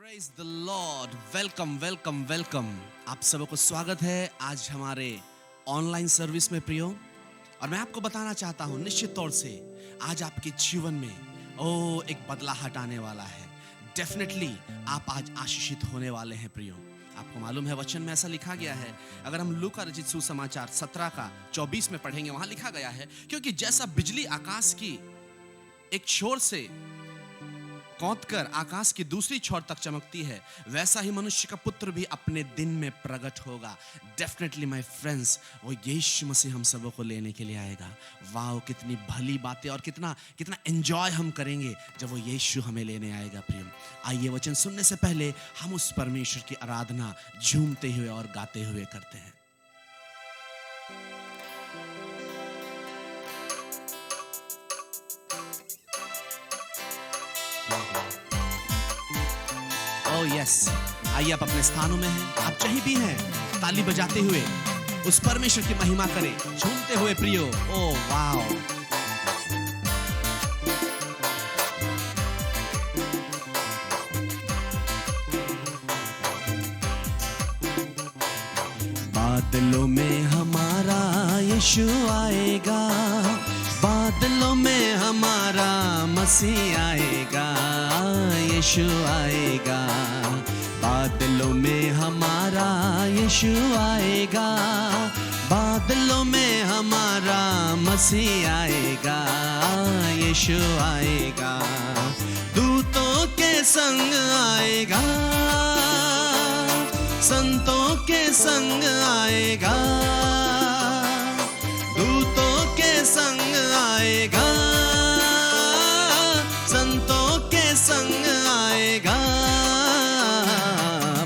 Praise the Lord. Welcome welcome welcome. आप सबको स्वागत है आज हमारे ऑनलाइन सर्विस में प्रियो। और मैं आपको बताना चाहता हूं निश्चित तौर से आज आपके जीवन में एक बदलाव आने वाला है। डेफिनेटली आप आज आशीषित होने वाले हैं प्रियो। आपको मालूम है वचन में ऐसा लिखा गया है, अगर हम लूका रचित सुसमाचार 17 का 24 में पढ़ेंगे, वहां लिखा गया है क्योंकि जैसा बिजली आकाश की एक छोर से कौंध कर आकाश की दूसरी छोर तक चमकती है, वैसा ही मनुष्य का पुत्र भी अपने दिन में प्रकट होगा। डेफिनेटली माय फ्रेंड्स, वो यीशु मसीह हम सबों को लेने के लिए आएगा। वाह, कितनी भली बातें और कितना कितना एंजॉय हम करेंगे जब वो यीशु हमें लेने आएगा प्रियम। आइए वचन सुनने से पहले हम उस परमेश्वर की आराधना झूमते हुए और गाते हुए करते हैं। यस, आइए आप अपने स्थानों में हैं, आप जहीं भी हैं, ताली बजाते हुए उस परमेश्वर की महिमा करें, झूमते हुए प्रियो। वाओ, बादलों में हमारा यीशु आएगा, बादलों में हमारा मसीह आएगा, यीशु आएगा। बादलों में हमारा यीशु आएगा, बादलों में हमारा मसीह आएगा, यीशु आएगा। दूतों के संग आएगा, संतों के संग आएगा, दूतों के संग आएगा, संतों के संग आएगा।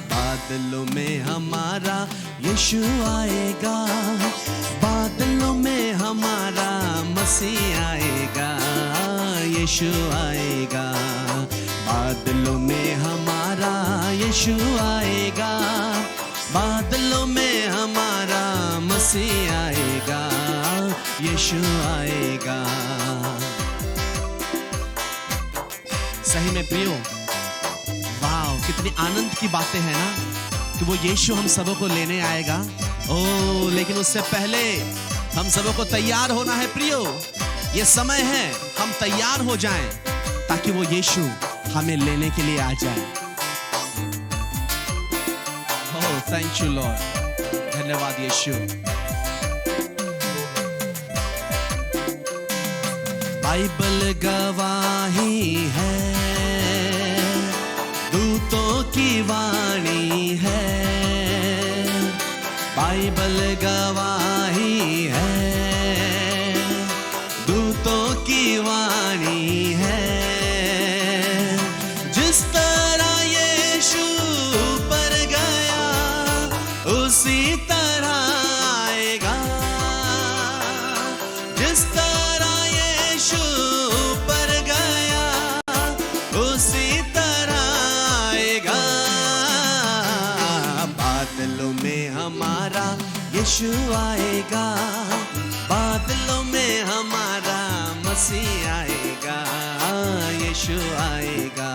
बादलों में हमारा यीशु आएगा, बादलों में हमारा मसीह आएगा, यीशु आएगा। बादलों में हमारा यीशु आएगा, बादलों में हमारा मसीह आएगा, यीशु आएगा। सही में प्रियो, वाह, कितनी आनंद की बातें हैं ना कि वो यीशु हम सबों को लेने आएगा। लेकिन उससे पहले हम सबों को तैयार होना है प्रियो। ये समय है हम तैयार हो जाएं ताकि वो यीशु हमें लेने के लिए आ जाए। थैंक यू लॉर्ड, धन्यवाद यीशु। बाइबल गवाही है, दूतों की वाणी है, बाइबल गवाही है, दूतों की वाणी है। जिस तरह यीशु पर गया उसी तरह आएगा, जिस तरह यीशु पर गया उसी तरह आएगा। बादलों में हमारा यीशु आएगा, बादलों में हमारा मसीह आएगा, यीशु आएगा।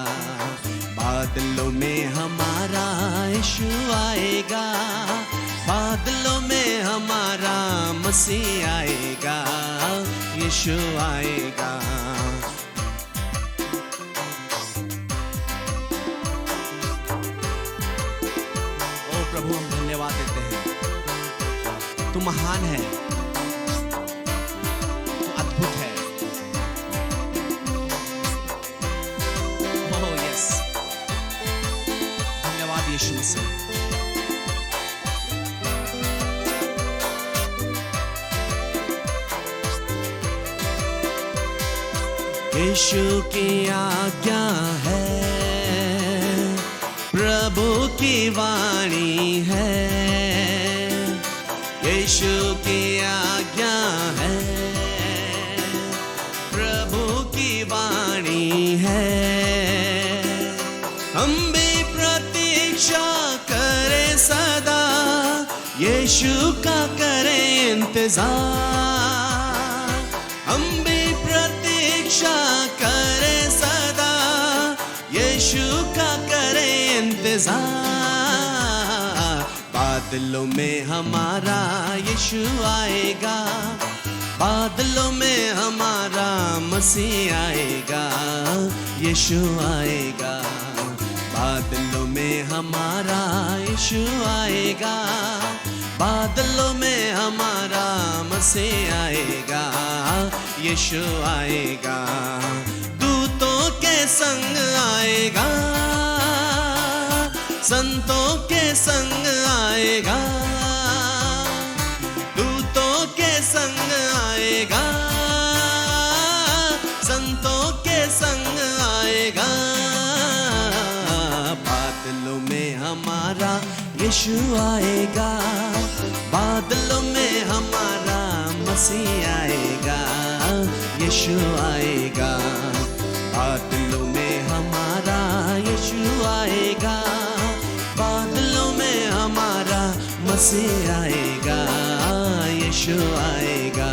बादलों में हमारा यीशु आएगा, बादलों में हमारा मसीह आएगा, यीशु आएगा। ओ प्रभु, हम धन्यवाद देते हैं, तू महान है, तू अद्भुत है। यस, धन्यवाद यीशु मसीह। यीशु की आज्ञा है, प्रभु की वाणी है, यीशु की आज्ञा है, प्रभु की वाणी है। हम भी प्रतीक्षा करें सदा, यीशु का करें इंतजार। हम भी प्रतीक्षा करें सदा, यीशु का करें इंतजार। बादलों में हमारा यीशु आएगा, बादलों में हमारा मसीह आएगा, यीशु आएगा। बादलों में हमारा यीशु आएगा, बादलों में हमारा मसीह आएगा, यीशु आएगा। दूतों के संग आएगा, संतों के संग आएगा, दूतों के संग आएगा, संतों के संग आएगा। बादलों में हमारा यीशु आएगा, बादलों में हमारा मसीह आएगा, यीशु आएगा। बादलों में हमारा यीशु आएगा, बादलों में हमारा मसीह आएगा, यीशु आएगा।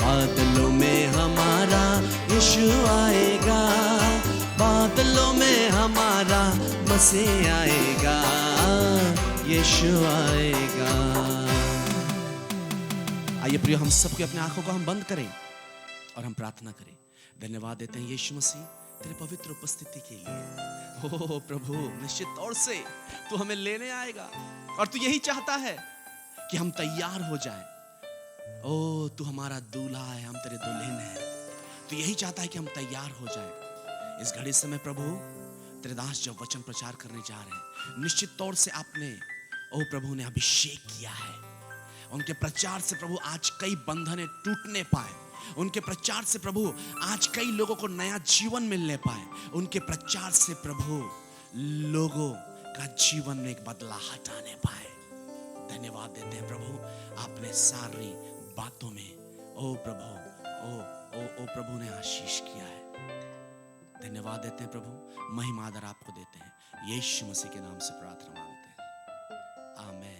बादलों में हमारा यीशु आएगा, बादलों में हमारा मसीह आएगा, यीशु आएगा। आइए प्रियो, हम सबके अपने आंखों को हम बंद करें और हम प्रार्थना करें। धन्यवाद देते हैं यीशु मसीह तेरे पवित्र उपस्थिति के लिए। ओ प्रभु, निश्चित तौर से तू हमें लेने आएगा और तू यही चाहता है कि हम तैयार हो जाएं। ओ तू हमारा दूल्हा है, हम तेरे दुल्हन हैं। तू यही चाहता है कि हम तैयार हो जाएं। इस घड़ी समय प्रभु तेरे दास जब वचन प्रचार करने जा रहे हैं, निश्चित तौर से आपने ओ प्रभु ने अभिषेक किया है। उनके प्रचार से प्रभु आज कई बंधनें टूटने पाए, उनके प्रचार से प्रभु आज कई लोगों को नया जीवन मिलने पाए, उनके प्रचार से प्रभु लोगों का जीवन में एक बदलाहट आने पाए। धन्यवाद देते हैं प्रभु, आपने सारी बातों में ओ प्रभु ओ प्रभु ने आशीष किया है। धन्यवाद देते हैं प्रभु, महिमा आदर आपको देते हैं, यीशु मसीह के नाम से प्रार्थना मांगते हैं, आमेन।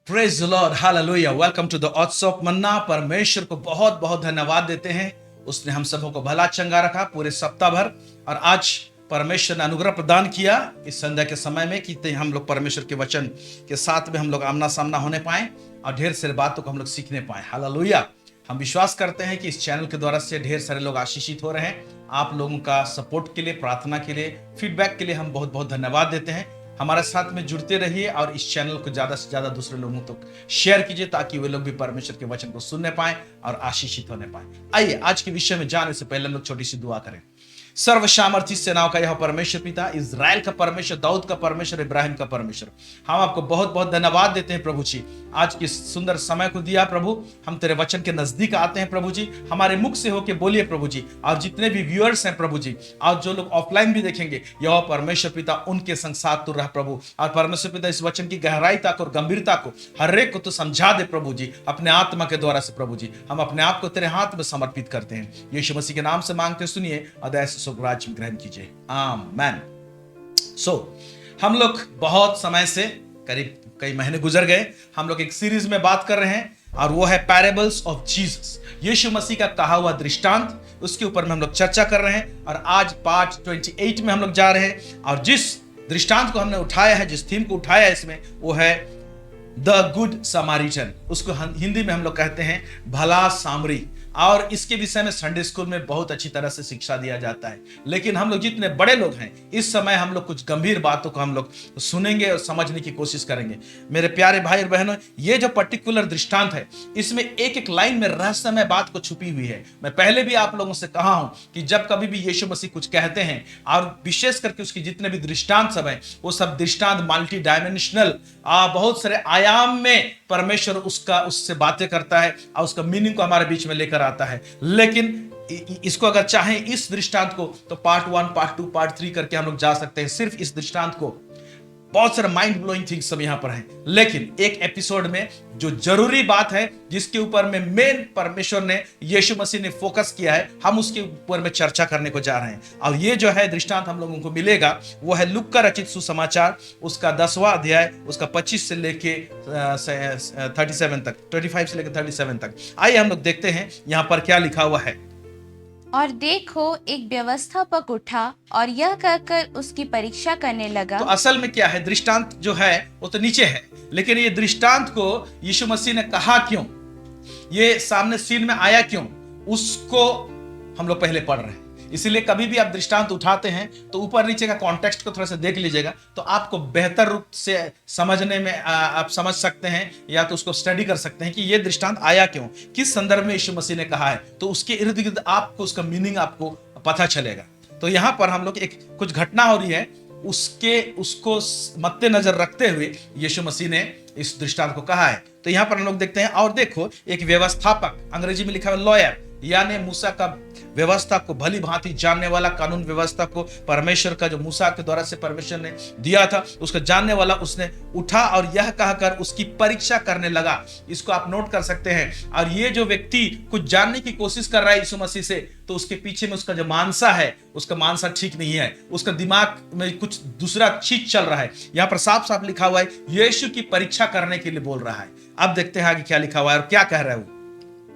Praise the Lord, Hallelujah. Welcome to the Odds of Manna. परमेश्वर को बहुत बहुत धन्यवाद देते हैं, उसने हम सबों को भला चंगा रखा पूरे सप्ताह भर। और आज परमेश्वर ने अनुग्रह प्रदान किया इस संध्या के समय में कि हम लोग परमेश्वर के वचन के साथ में हम लोग आमना सामना होने पाए और ढेर सारी बातों को हम लोग सीखने पाए। हालेलुया। हम विश्वास करते हैं कि इस चैनल के द्वारा से ढेर सारे लोग आशीषित हो रहे हैं। आप लोगों का सपोर्ट के लिए, प्रार्थना के लिए, फीडबैक के लिए हम बहुत बहुत धन्यवाद देते हैं। हमारे साथ में जुड़ते रहिए और इस चैनल को ज्यादा से ज्यादा दूसरे लोगों तक शेयर कीजिए ताकि वे लोग भी परमेश्वर के वचन को सुनने पाए और आशीषित होने पाए। आइए आज के विषय में जाने से पहले हम लोग छोटी सी दुआ करें। सर्वसामर्थी सेनाओं का यह परमेश्वर पिता, इजराइल का परमेश्वर, दाऊद का परमेश्वर, इब्राहिम का परमेश्वर, हम आपको बहुत बहुत धन्यवाद देते हैं प्रभु जी। आज के सुंदर समय को दिया प्रभु, हम तेरे वचन के नजदीक आते हैं प्रभु जी। हमारे मुख से होके बोलिए प्रभु जी, और जितने भी व्यूअर्स हैं प्रभु जी, और जो लोग ऑफलाइन भी देखेंगे, यह परमेश्वर पिता उनके संग साथ तू रह प्रभु। और परमेश्वर पिता इस वचन की गहराई तक और गंभीरता को हर एक को तो समझा दे प्रभु जी, अपने आत्मा के द्वारा से प्रभु जी। हम अपने आप को तेरे हाथ में समर्पित करते हैं, यीशु मसीह के नाम से मांगते सुनिए, अदय से राज्य में ग्रहण कीजिए, आमीन। हम लोग बहुत समय से, करीब कई महीने गुजर गए, हम लोग एक सीरीज में बात कर रहे हैं और वो है पैराबल्स ऑफ जीसस, यीशु मसीह का कहा हुआ दृष्टांत। उसके ऊपर में हम लोग चर्चा कर रहे हैं और आज पार्ट 28 में हम लोग जा रहे हैं। और जिस दृष्टांत को हमने उठाया है, जिस थीम को उठाया है इसमें, वो है द गुड समारिटन। उसको हिंदी में हम लोग कहते हैं भला सामरी। और इसके विषय में संडे स्कूल में बहुत अच्छी तरह से शिक्षा दिया जाता है। लेकिन हम लोग जितने बड़े लोग हैं, इस समय हम लोग कुछ गंभीर बातों को हम लोग सुनेंगे और समझने की कोशिश करेंगे। मेरे प्यारे भाई और बहनों, ये जो पर्टिकुलर दृष्टांत है, इसमें एक एक लाइन में रहस्यमय बात को छुपी हुई है। मैं पहले भी आप लोगों से कहा हूं कि जब कभी भी यीशु मसीह कुछ कहते हैं, और विशेष करके उसके जितने भी दृष्टांत सब है, वो सब दृष्टांत मल्टी डायमेंशनल, बहुत सारे आयाम में परमेश्वर उससे बातें करता है और उसका मीनिंग को हमारे बीच में लेकर आता है। लेकिन इसको अगर चाहें इस दृष्टांत को, तो पार्ट 1, पार्ट 2, पार्ट 3 करके हम लोग जा सकते हैं सिर्फ इस दृष्टांत को। बहुत सारे माइंड ब्लोइंग थिंग्स सब यहां पर हैं, लेकिन एक एपिसोड में जो जरूरी बात है, जिसके ऊपर में मेन परमेश्वर ने, यीशु मसीह ने फोकस किया है, हम उसके ऊपर में चर्चा करने को जा रहे हैं। और ये जो है दृष्टांत हम लोगों को मिलेगा, वो है लूका रचित सुसमाचार, उसका 10वां अध्याय, उसका 25 से लेके 37 तक, 25 से लेकर 37 तक। आइए हम लोग देखते हैं यहां पर क्या लिखा हुआ है। और देखो, एक व्यवस्थापक उठा और यह कहकर उसकी परीक्षा करने लगा। तो असल में क्या है, दृष्टांत जो है वो तो नीचे है, लेकिन ये दृष्टांत को यीशु मसीह ने कहा क्यों, ये सामने सीन में आया क्यों, उसको हम लोग पहले पढ़ रहे हैं। इसीलिए कभी भी आप दृष्टांत उठाते हैं तो ऊपर नीचे का कॉन्टेक्स्ट को थोड़ा सा देख लीजिएगा, तो आपको बेहतर रूप से समझने में आप समझ सकते हैं, या तो उसको स्टडी कर सकते हैं कि ये दृष्टांत आया क्यों, किस संदर्भ में यीशु मसीह ने कहा है, तो उसके इर्द गिर्द आपको उसका मीनिंग आपको पता चलेगा। तो यहां पर हम लोग एक कुछ घटना हो रही है, उसको मद्देनजर रखते हुए यीशु मसीह ने इस दृष्टांत को कहा है। तो यहां पर हम लोग देखते हैं, और देखो एक व्यवस्थापक, अंग्रेजी में लिखा है लॉयर, यानी मूसा का व्यवस्था को भली भांति जानने वाला, कानून व्यवस्था को परमेश्वर का जो मूसा के द्वारा से परमेश्वर ने दिया था उसको जानने वाला, उसने उठा और यह कहकर उसकी परीक्षा करने लगा। इसको आप नोट कर सकते हैं। और ये जो व्यक्ति कुछ जानने की कोशिश कर रहा है यीशु मसीह से, तो उसके पीछे में उसका जो मानसा है, उसका मानसा ठीक नहीं है, उसका दिमाग में कुछ दूसरा चीज चल रहा है। यहाँ पर साफ साफ लिखा हुआ है यीशु की परीक्षा करने के लिए बोल रहा है। अब देखते हैं आगे क्या लिखा हुआ है और क्या कह रहा है वो।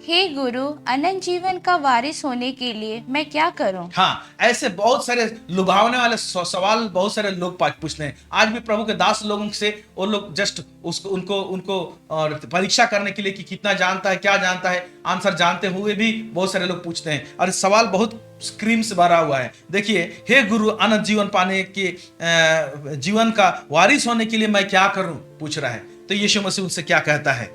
हे गुरु, अनंत जीवन का वारिस होने के लिए मैं क्या करूं? हाँ, ऐसे बहुत सारे लुभावने वाले सवाल बहुत सारे लोग पूछते हैं। आज भी प्रभु के दास लोगों से वो लोग जस्ट उनको और परीक्षा करने के लिए कि कितना जानता है, क्या जानता है, आंसर जानते हुए भी बहुत सारे लोग पूछते हैं, और सवाल बहुत स्क्रीम से भरा हुआ है। देखिए, हे गुरु, अनंत जीवन पाने के जीवन का वारिस होने के लिए मैं क्या करूं, पूछ रहा है। तो यीशु मसीह उनसे क्या कहता है?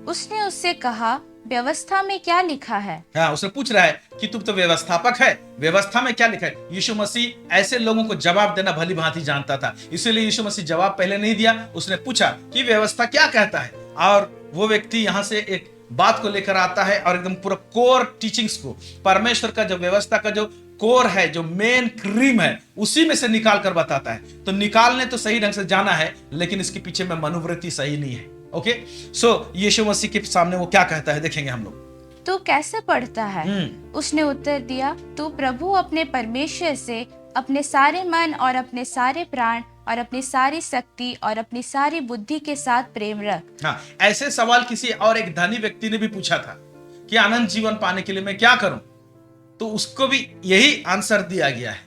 उसने उससे कहा, व्यवस्था में क्या लिखा है? हाँ, उसने पूछ रहा है कि तुम तो व्यवस्थापक है, व्यवस्था में क्या लिखा है। यीशु मसीह ऐसे लोगों को जवाब देना भली भांति जानता था, इसलिए यीशु मसीह जवाब पहले नहीं दिया, उसने पूछा कि व्यवस्था क्या कहता है। और वो व्यक्ति यहाँ से एक बात को लेकर आता है और एकदम पूरा कोर टीचिंग्स को, परमेश्वर का जो व्यवस्था का जो कोर है, जो मेन क्रीम है, उसी में से निकाल कर बताता है। तो निकालने तो सही ढंग से जाना है, लेकिन इसके पीछे में मनोवृत्ति सही नहीं है। ओके, सो यीशु मसीह के सामने वो क्या कहता है, देखेंगे हम लोग। तू कैसे पढ़ता है? उसने उत्तर दिया, तू प्रभु अपने परमेश्वर से अपने सारे मन और अपने सारे प्राण और अपनी सारी शक्ति और अपनी सारी बुद्धि के साथ प्रेम रख। हाँ, ऐसे सवाल किसी और एक धनी व्यक्ति ने भी पूछा था कि अनंत जीवन पाने के लिए मैं क्या करूं, तो उसको भी यही आंसर दिया गया है।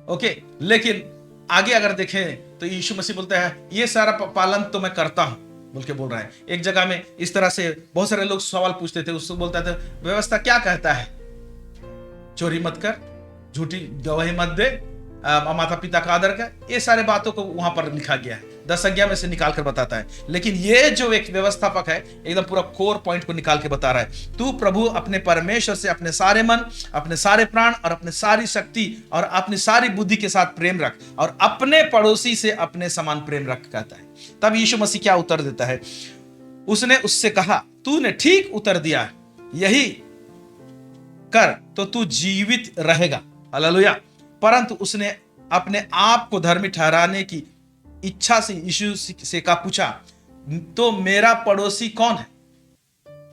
ओके, लेकिन आगे अगर देखें तो यीशु मसीह बोलता है ये सारा पालन तो मैं करता हूं बोल के बोल रहा है। एक जगह में इस तरह से बहुत सारे लोग सवाल पूछते थे, उसको बोलता था व्यवस्था क्या कहता है, चोरी मत कर, झूठी गवाही मत दे, माता पिता का आदर कर, ये सारे बातों को वहां पर लिखा गया है, 10 आज्ञा में से निकाल कर बताता है। लेकिन ये जो एक व्यवस्थापक है एकदम पूरा कोर पॉइंट को निकाल के बता रहा है, तू प्रभु अपने परमेश्वर से अपने सारे मन, अपने सारे प्राण और अपने सारी शक्ति और अपनी सारी बुद्धि के साथ प्रेम रख, और अपने पड़ोसी से अपने समान प्रेम रख, कहता है। तब यीशु मसीह क्या उत्तर देता है? उसने उससे कहा, तूने ठीक उत्तर दिया, यही कर तो तू जीवित रहेगा। हालेलुया। परंतु उसने अपने आप को धर्मी ठहराने की इच्छा से यीशु से का पूछा, तो मेरा पड़ोसी कौन है?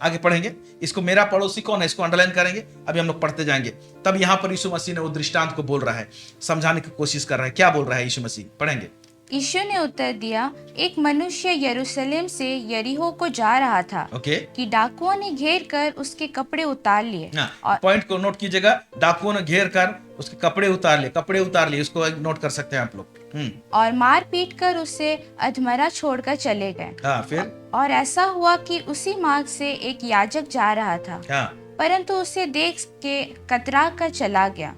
आगे पढ़ेंगे इसको, मेरा पड़ोसी कौन है, इसको अंडरलाइन करेंगे, अभी हम लोग पढ़ते जाएंगे। तब यहां पर यीशु मसीह ने वो दृष्टांत को बोल रहा है, समझाने की कोशिश कर रहा है। क्या बोल रहा है यीशु मसीह, पढ़ेंगे। यीशु ने उत्तर दिया, एक मनुष्य यरूशलेम से यरीहो को जा रहा था कि डाकुओं ने घेर कर उसके कपड़े उतार लिए। पॉइंट को नोट कीजिएगा, डाकुओं ने घेर कर उसके कपड़े उतार लिए, इसको नोट कर सकते हैं आप लोग। और मार पीट कर उसे अधमरा छोड़कर चले गए। फिर और ऐसा हुआ कि उसी मार्ग से एक याजक जा रहा था, परंतु उसे देख के कतरा कर चला गया।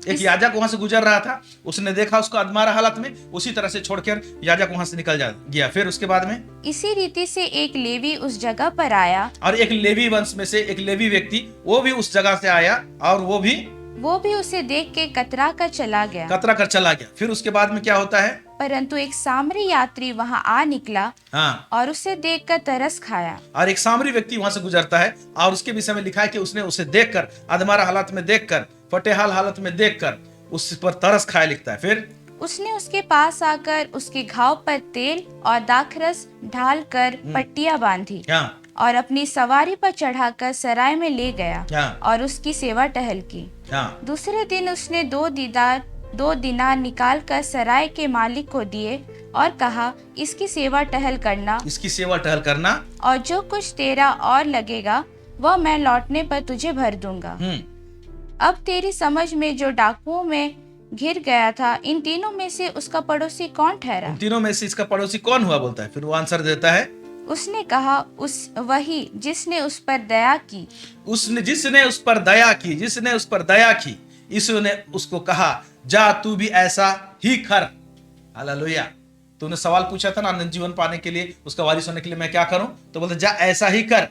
एक याजक वहां से गुजर रहा था, उसने देखा उसको अधमरा हालत में, उसी तरह से छोड़कर याजक वहां से निकल गया। फिर उसके बाद में इसी रीति से एक लेवी उस जगह पर आया, और एक लेवी वंश में से एक लेवी व्यक्ति वो भी उस जगह से आया, और वो भी उसे देख के कतरा कर चला गया। फिर उसके बाद में क्या होता है? परंतु एक सामरी यात्री वहां आ निकला और उसे देखकर तरस खाया। और एक सामरी व्यक्ति वहां से गुजरता है, और उसके विषय में लिखा है कि उसने उसे देखकर, अधमरा हालत में देखकर, फटेहाल हालत में देखकर उस पर तरस खाया, लिखता है। फिर उसने उसके पास आकर उसके घाव पर तेल और दाखरस ढाल कर पट्टियां बांधी और अपनी सवारी पर चढ़ाकर सराय में ले गया और उसकी सेवा टहल की। दूसरे दिन उसने 2 दिनार निकाल कर सराय के मालिक को दिए और कहा, इसकी सेवा टहल करना, और जो कुछ तेरा और लगेगा वह मैं लौटने पर तुझे भर दूंगा। अब तेरी समझ में जो डाकुओं में घिर गया था, इन तीनों में से उसका पड़ोसी कौन ठहरा? इन तीनों में से इसका पड़ोसी कौन हुआ बोलता है। फिर वो आंसर देता है, उसने कहा, वही जिसने उस पर दया की। जिसने उस पर दया की, जिसने उस पर दया की। यीशु ने उसको कहा, जा तू भी ऐसा ही कर। हालेलुया। तूने सवाल पूछा था ना अनंत जीवन पाने के लिए, उसका वारिस होने के लिए मैं क्या करूं? तो बोलते जा ऐसा ही कर,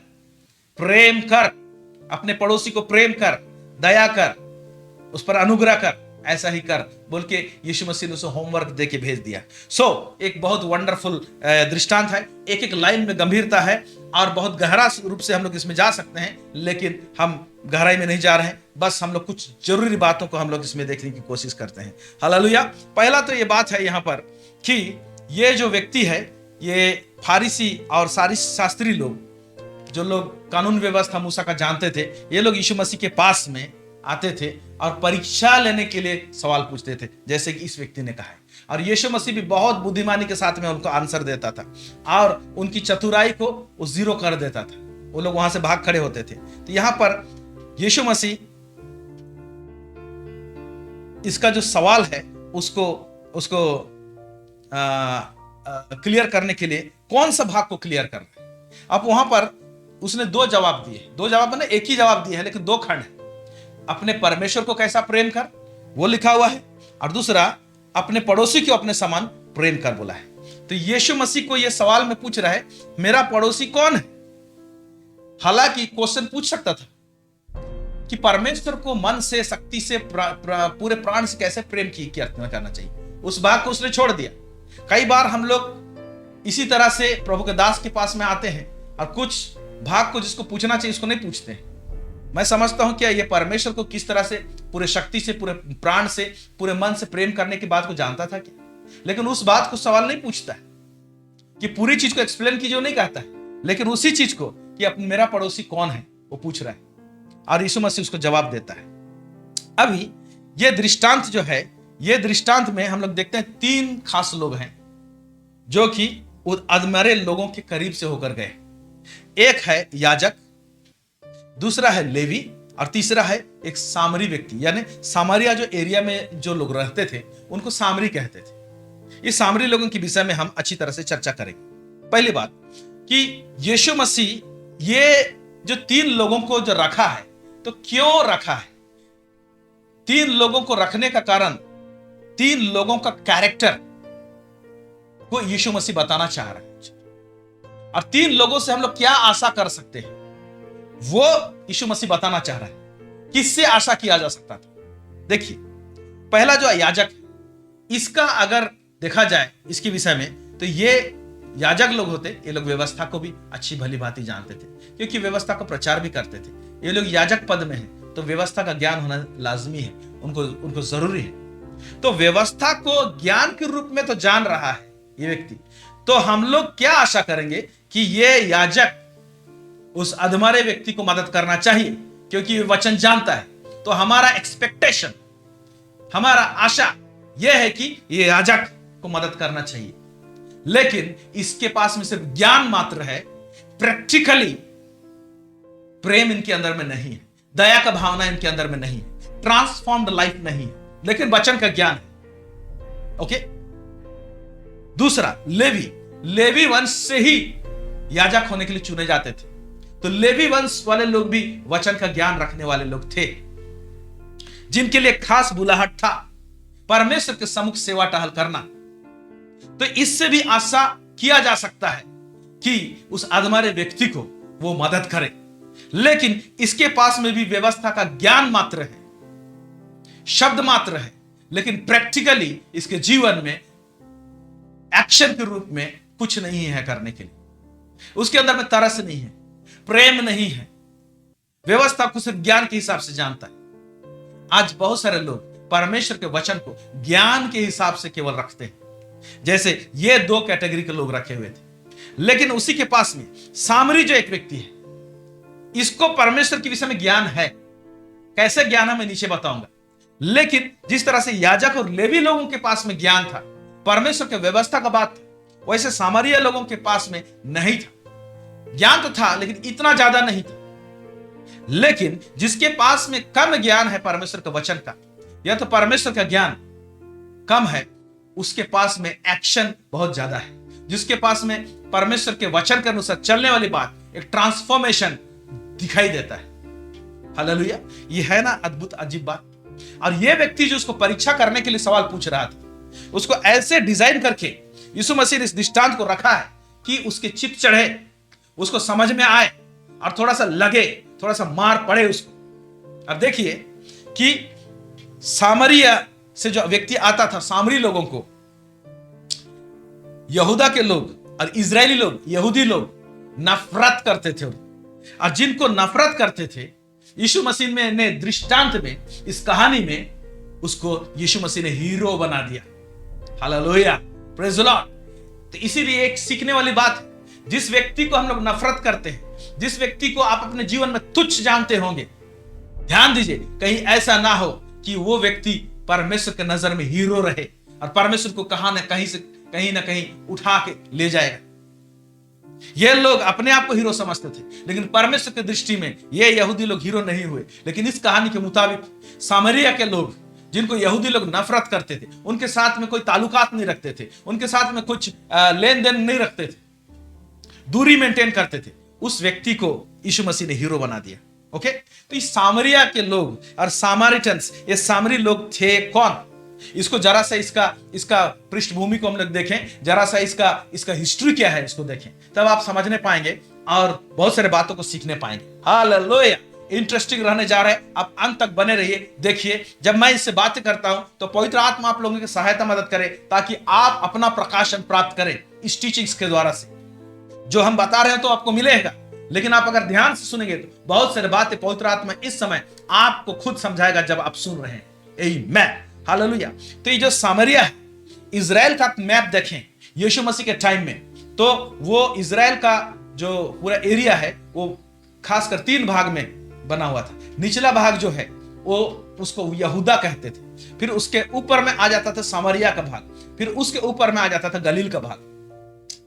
प्रेम कर, अपने पड़ोसी को प्रेम कर, दया कर, उस पर अनुग्रह कर, ऐसा ही कर बोल के यीशु मसीह ने उसे होमवर्क दे के भेज दिया। एक बहुत वंडरफुल दृष्टांत है, एक एक लाइन में गंभीरता है और बहुत गहरा रूप से हम लोग इसमें जा सकते हैं, लेकिन हम गहराई में नहीं जा रहे हैं। बस हम लोग कुछ जरूरी बातों को हम लोग इसमें देखने की कोशिश करते हैं। हालेलुया। पहला तो ये बात है यहाँ पर कि ये जो व्यक्ति है, ये फारिसी और शास्त्री लोग, जो लोग कानून व्यवस्था मूसा का जानते थे, ये लोग यीशु मसीह के पास में आते थे और परीक्षा लेने के लिए सवाल पूछते थे, जैसे कि इस व्यक्ति ने कहा है। और यीशु मसीह भी बहुत बुद्धिमानी के साथ में उनको आंसर देता था और उनकी चतुराई को वो जीरो कर देता था। वो लोग वहां से भाग खड़े होते थे। तो यहां पर यीशु मसीह इसका जो सवाल है उसको क्लियर करने के लिए कौन सा भाग को क्लियर करना है। अब वहां पर उसने दो जवाब दिए, दो जवाब मैंने एक ही जवाब दिया है लेकिन दो खंड है। अपने परमेश्वर को कैसा प्रेम कर, वो लिखा हुआ है, और दूसरा अपने पड़ोसी को अपने समान प्रेम कर बोला है। तो यीशु मसीह को यह सवाल में पूछ रहा है, मेरा पड़ोसी कौन है? हालांकि क्वेश्चन पूछ सकता था कि परमेश्वर को मन से, शक्ति से, पूरे प्राण से कैसे प्रेम करना चाहिए, उस बात को उसने छोड़ दिया। कई बार हम लोग इसी तरह से प्रभु के दास के पास में आते हैं और कुछ भाग को जिसको पूछना चाहिए उसको नहीं पूछते हैं। मैं समझता हूं क्या ये परमेश्वर को किस तरह से पूरे शक्ति से, पूरे प्राण से, पूरे मन से प्रेम करने की बात को जानता था क्या? लेकिन उस बात को सवाल नहीं पूछता है कि पूरी चीज को एक्सप्लेन कीजिए, नहीं कहता है, लेकिन उसी चीज को कि मेरा पड़ोसी कौन है वो पूछ रहा है और यीशु मसीह उसको जवाब देता है। अभी ये दृष्टांत जो है, ये दृष्टांत में हम लोग देखते हैं तीन खास लोग हैं जो कि अधमरे लोगों के करीब से होकर गए। एक है याजक, दूसरा है लेवी और तीसरा है एक सामरी व्यक्ति। यानी सामरिया जो एरिया में जो लोग रहते थे उनको सामरी कहते थे। इस सामरी लोगों के विषय में हम अच्छी तरह से चर्चा करेंगे। पहली बात कि यीशु मसीह ये जो तीन लोगों को जो रखा है, तो क्यों रखा है? तीन लोगों को रखने का कारण, तीन लोगों का कैरेक्टर को यीशु मसीह बताना चाह रहा है और तीन लोगों से हम लोग क्या आशा कर सकते हैं वो यीशु मसीह बताना चाह रहा है। किससे आशा किया जा सकता था? देखिए, पहला जो याजक, इसका अगर देखा जाए इसके विषय में, तो ये याजक लोग होते, ये लोग व्यवस्था को भी अच्छी भली भांति जानते थे क्योंकि व्यवस्था का प्रचार भी करते थे। ये लोग याजक पद में हैं तो व्यवस्था का ज्ञान होना लाजमी है, उनको जरूरी है। तो व्यवस्था को ज्ञान के रूप में तो जान रहा है ये व्यक्ति, तो हम लोग क्या आशा करेंगे कि ये याजक उस अधमरे व्यक्ति को मदद करना चाहिए क्योंकि ये वचन जानता है। तो हमारा एक्सपेक्टेशन, हमारा आशा यह है कि ये याजक को मदद करना चाहिए। लेकिन इसके पास में सिर्फ ज्ञान मात्र है, प्रैक्टिकली प्रेम इनके अंदर में नहीं है, दया का भावना इनके अंदर में नहीं है, ट्रांसफॉर्म्ड लाइफ नहीं है, लेकिन वचन का ज्ञान है। ओके। दूसरा लेवी वंश से ही याजक होने के लिए चुने जाते थे, तो लेवी वंश वाले लोग भी वचन का ज्ञान रखने वाले लोग थे जिनके लिए खास बुलाहट था परमेश्वर के सम्मुख सेवा टहल करना। तो इससे भी आशा किया जा सकता है कि उस अधमरे व्यक्ति को वो मदद करे, लेकिन इसके पास में भी व्यवस्था का ज्ञान मात्र है, शब्द मात्र है, लेकिन प्रैक्टिकली इसके जीवन में एक्शन के रूप में कुछ नहीं है करने के लिए। उसके अंदर में तरस नहीं है, प्रेम नहीं है, व्यवस्था को सिर्फ ज्ञान के हिसाब से जानता है। आज बहुत सारे लोग परमेश्वर के वचन को ज्ञान के हिसाब से केवल रखते हैं, जैसे ये दो कैटेगरी के लोग रखे हुए थे। लेकिन उसी के पास में सामरी जो एक व्यक्ति है, इसको परमेश्वर के विषय में ज्ञान है। कैसे ज्ञान है मैं नीचे बताऊंगा, लेकिन जिस तरह से याजक और लेवी लोगों के पास में ज्ञान था, परमेश्वर के व्यवस्था का बात था, वैसे सामरिया लोगों के पास में नहीं था। ज्ञान तो था लेकिन इतना ज्यादा नहीं था। लेकिन जिसके पास में कम ज्ञान है परमेश्वर के वचन का, या तो परमेश्वर का ज्ञान कम है, उसके पास में एक्शन बहुत ज्यादा है। जिसके पास में परमेश्वर के वचन के अनुसार चलने वाली बात, एक ट्रांसफॉर्मेशन दिखाई देता है। हालेलुया, ये है ना अद्भुत अजीब बात। और ये व्यक्ति जो उसको परीक्षा करने के लिए सवाल पूछ रहा था, उसको ऐसे डिजाइन करके यीशु मसीह ने इस दृष्टांत को रखा है कि उसके चिप चढ़े, उसको समझ में आए और थोड़ा सा लगे, थोड़ा सा मार पड़े उसको। अब देखिए कि सामरिया से जो व्यक्ति आता था, सामरी लोगों को यहूदा के लोग और इजरायली लोग, यहूदी लोग नफरत करते थे। और जिनको नफरत करते थे, यीशु मसीह में ने दृष्टांत में, इस कहानी में उसको यीशु मसीह ने हीरो बना दिया। Hallelujah, praise the Lord. तो इसीलिए एक सीखने वाली बात है, जिस व्यक्ति को हम लोग नफरत करते हैं, जिस व्यक्ति को आप अपने जीवन में तुच्छ जानते होंगे, ध्यान दीजिए कहीं ऐसा ना हो कि वो व्यक्ति परमेश्वर के नजर में हीरो रहे और परमेश्वर को कहीं ना कहीं उठा के ले जाएगा। ये लोग अपने आप को हीरो समझते थे, लेकिन परमेश्वर की दृष्टि में ये यहूदी लोग हीरो नहीं हुए। लेकिन इस कहानी के मुताबिक सामरिया के लोग, जिनको यहूदी लोग नफरत करते थे, उनके साथ में कोई ताल्लुकात नहीं रखते थे, उनके साथ में कुछ लेन देन नहीं रखते थे, दूरी मेंटेन करते थे, उस व्यक्ति को यीशु मसीह ने हीरो बना दिया। ओके, तो इस सामरिया के लोग और सामरिटन्स, ये सामरी लोग थे कौन? इसको जरा सा इसका पृष्ठभूमि को हम लोग देखें, जरा सा इसका हिस्ट्री क्या है इसको देखें, तब आप समझने पाएंगे और बहुत सारे बातों को सीखने पाएंगे। हालेलुया, इंटरेस्टिंग रहने जा रहा है, आप अंत तक बने रहिए। देखिए, जब मैं इससे बातें करता हूं तो पवित्र आत्मा आप लोगों की सहायता मदद करे, ताकि आप अपना प्रकाशन प्राप्त करें इस टीचिंग्स के द्वारा से। जो हम बता रहे हैं तो आपको मिलेगा, लेकिन आप अगर ध्यान से सुनेंगे तो बहुत सारी बातें पवित्र आत्मा इस समय आपको खुद समझाएगा जब आप सुन रहे हैं। आमीन, हालेलुया। तो ये जो सामरिया है, इजराइल का मैप देखें यीशु मसीह के टाइम में, तो वो इजराइल का जो पूरा एरिया है वो खासकर 3 भाग में बना हुआ था। निचला भाग जो है वो उसको यहूदा कहते थे, फिर उसके ऊपर में आ जाता था सामरिया का भाग, फिर उसके ऊपर में आ जाता था गलील का भाग,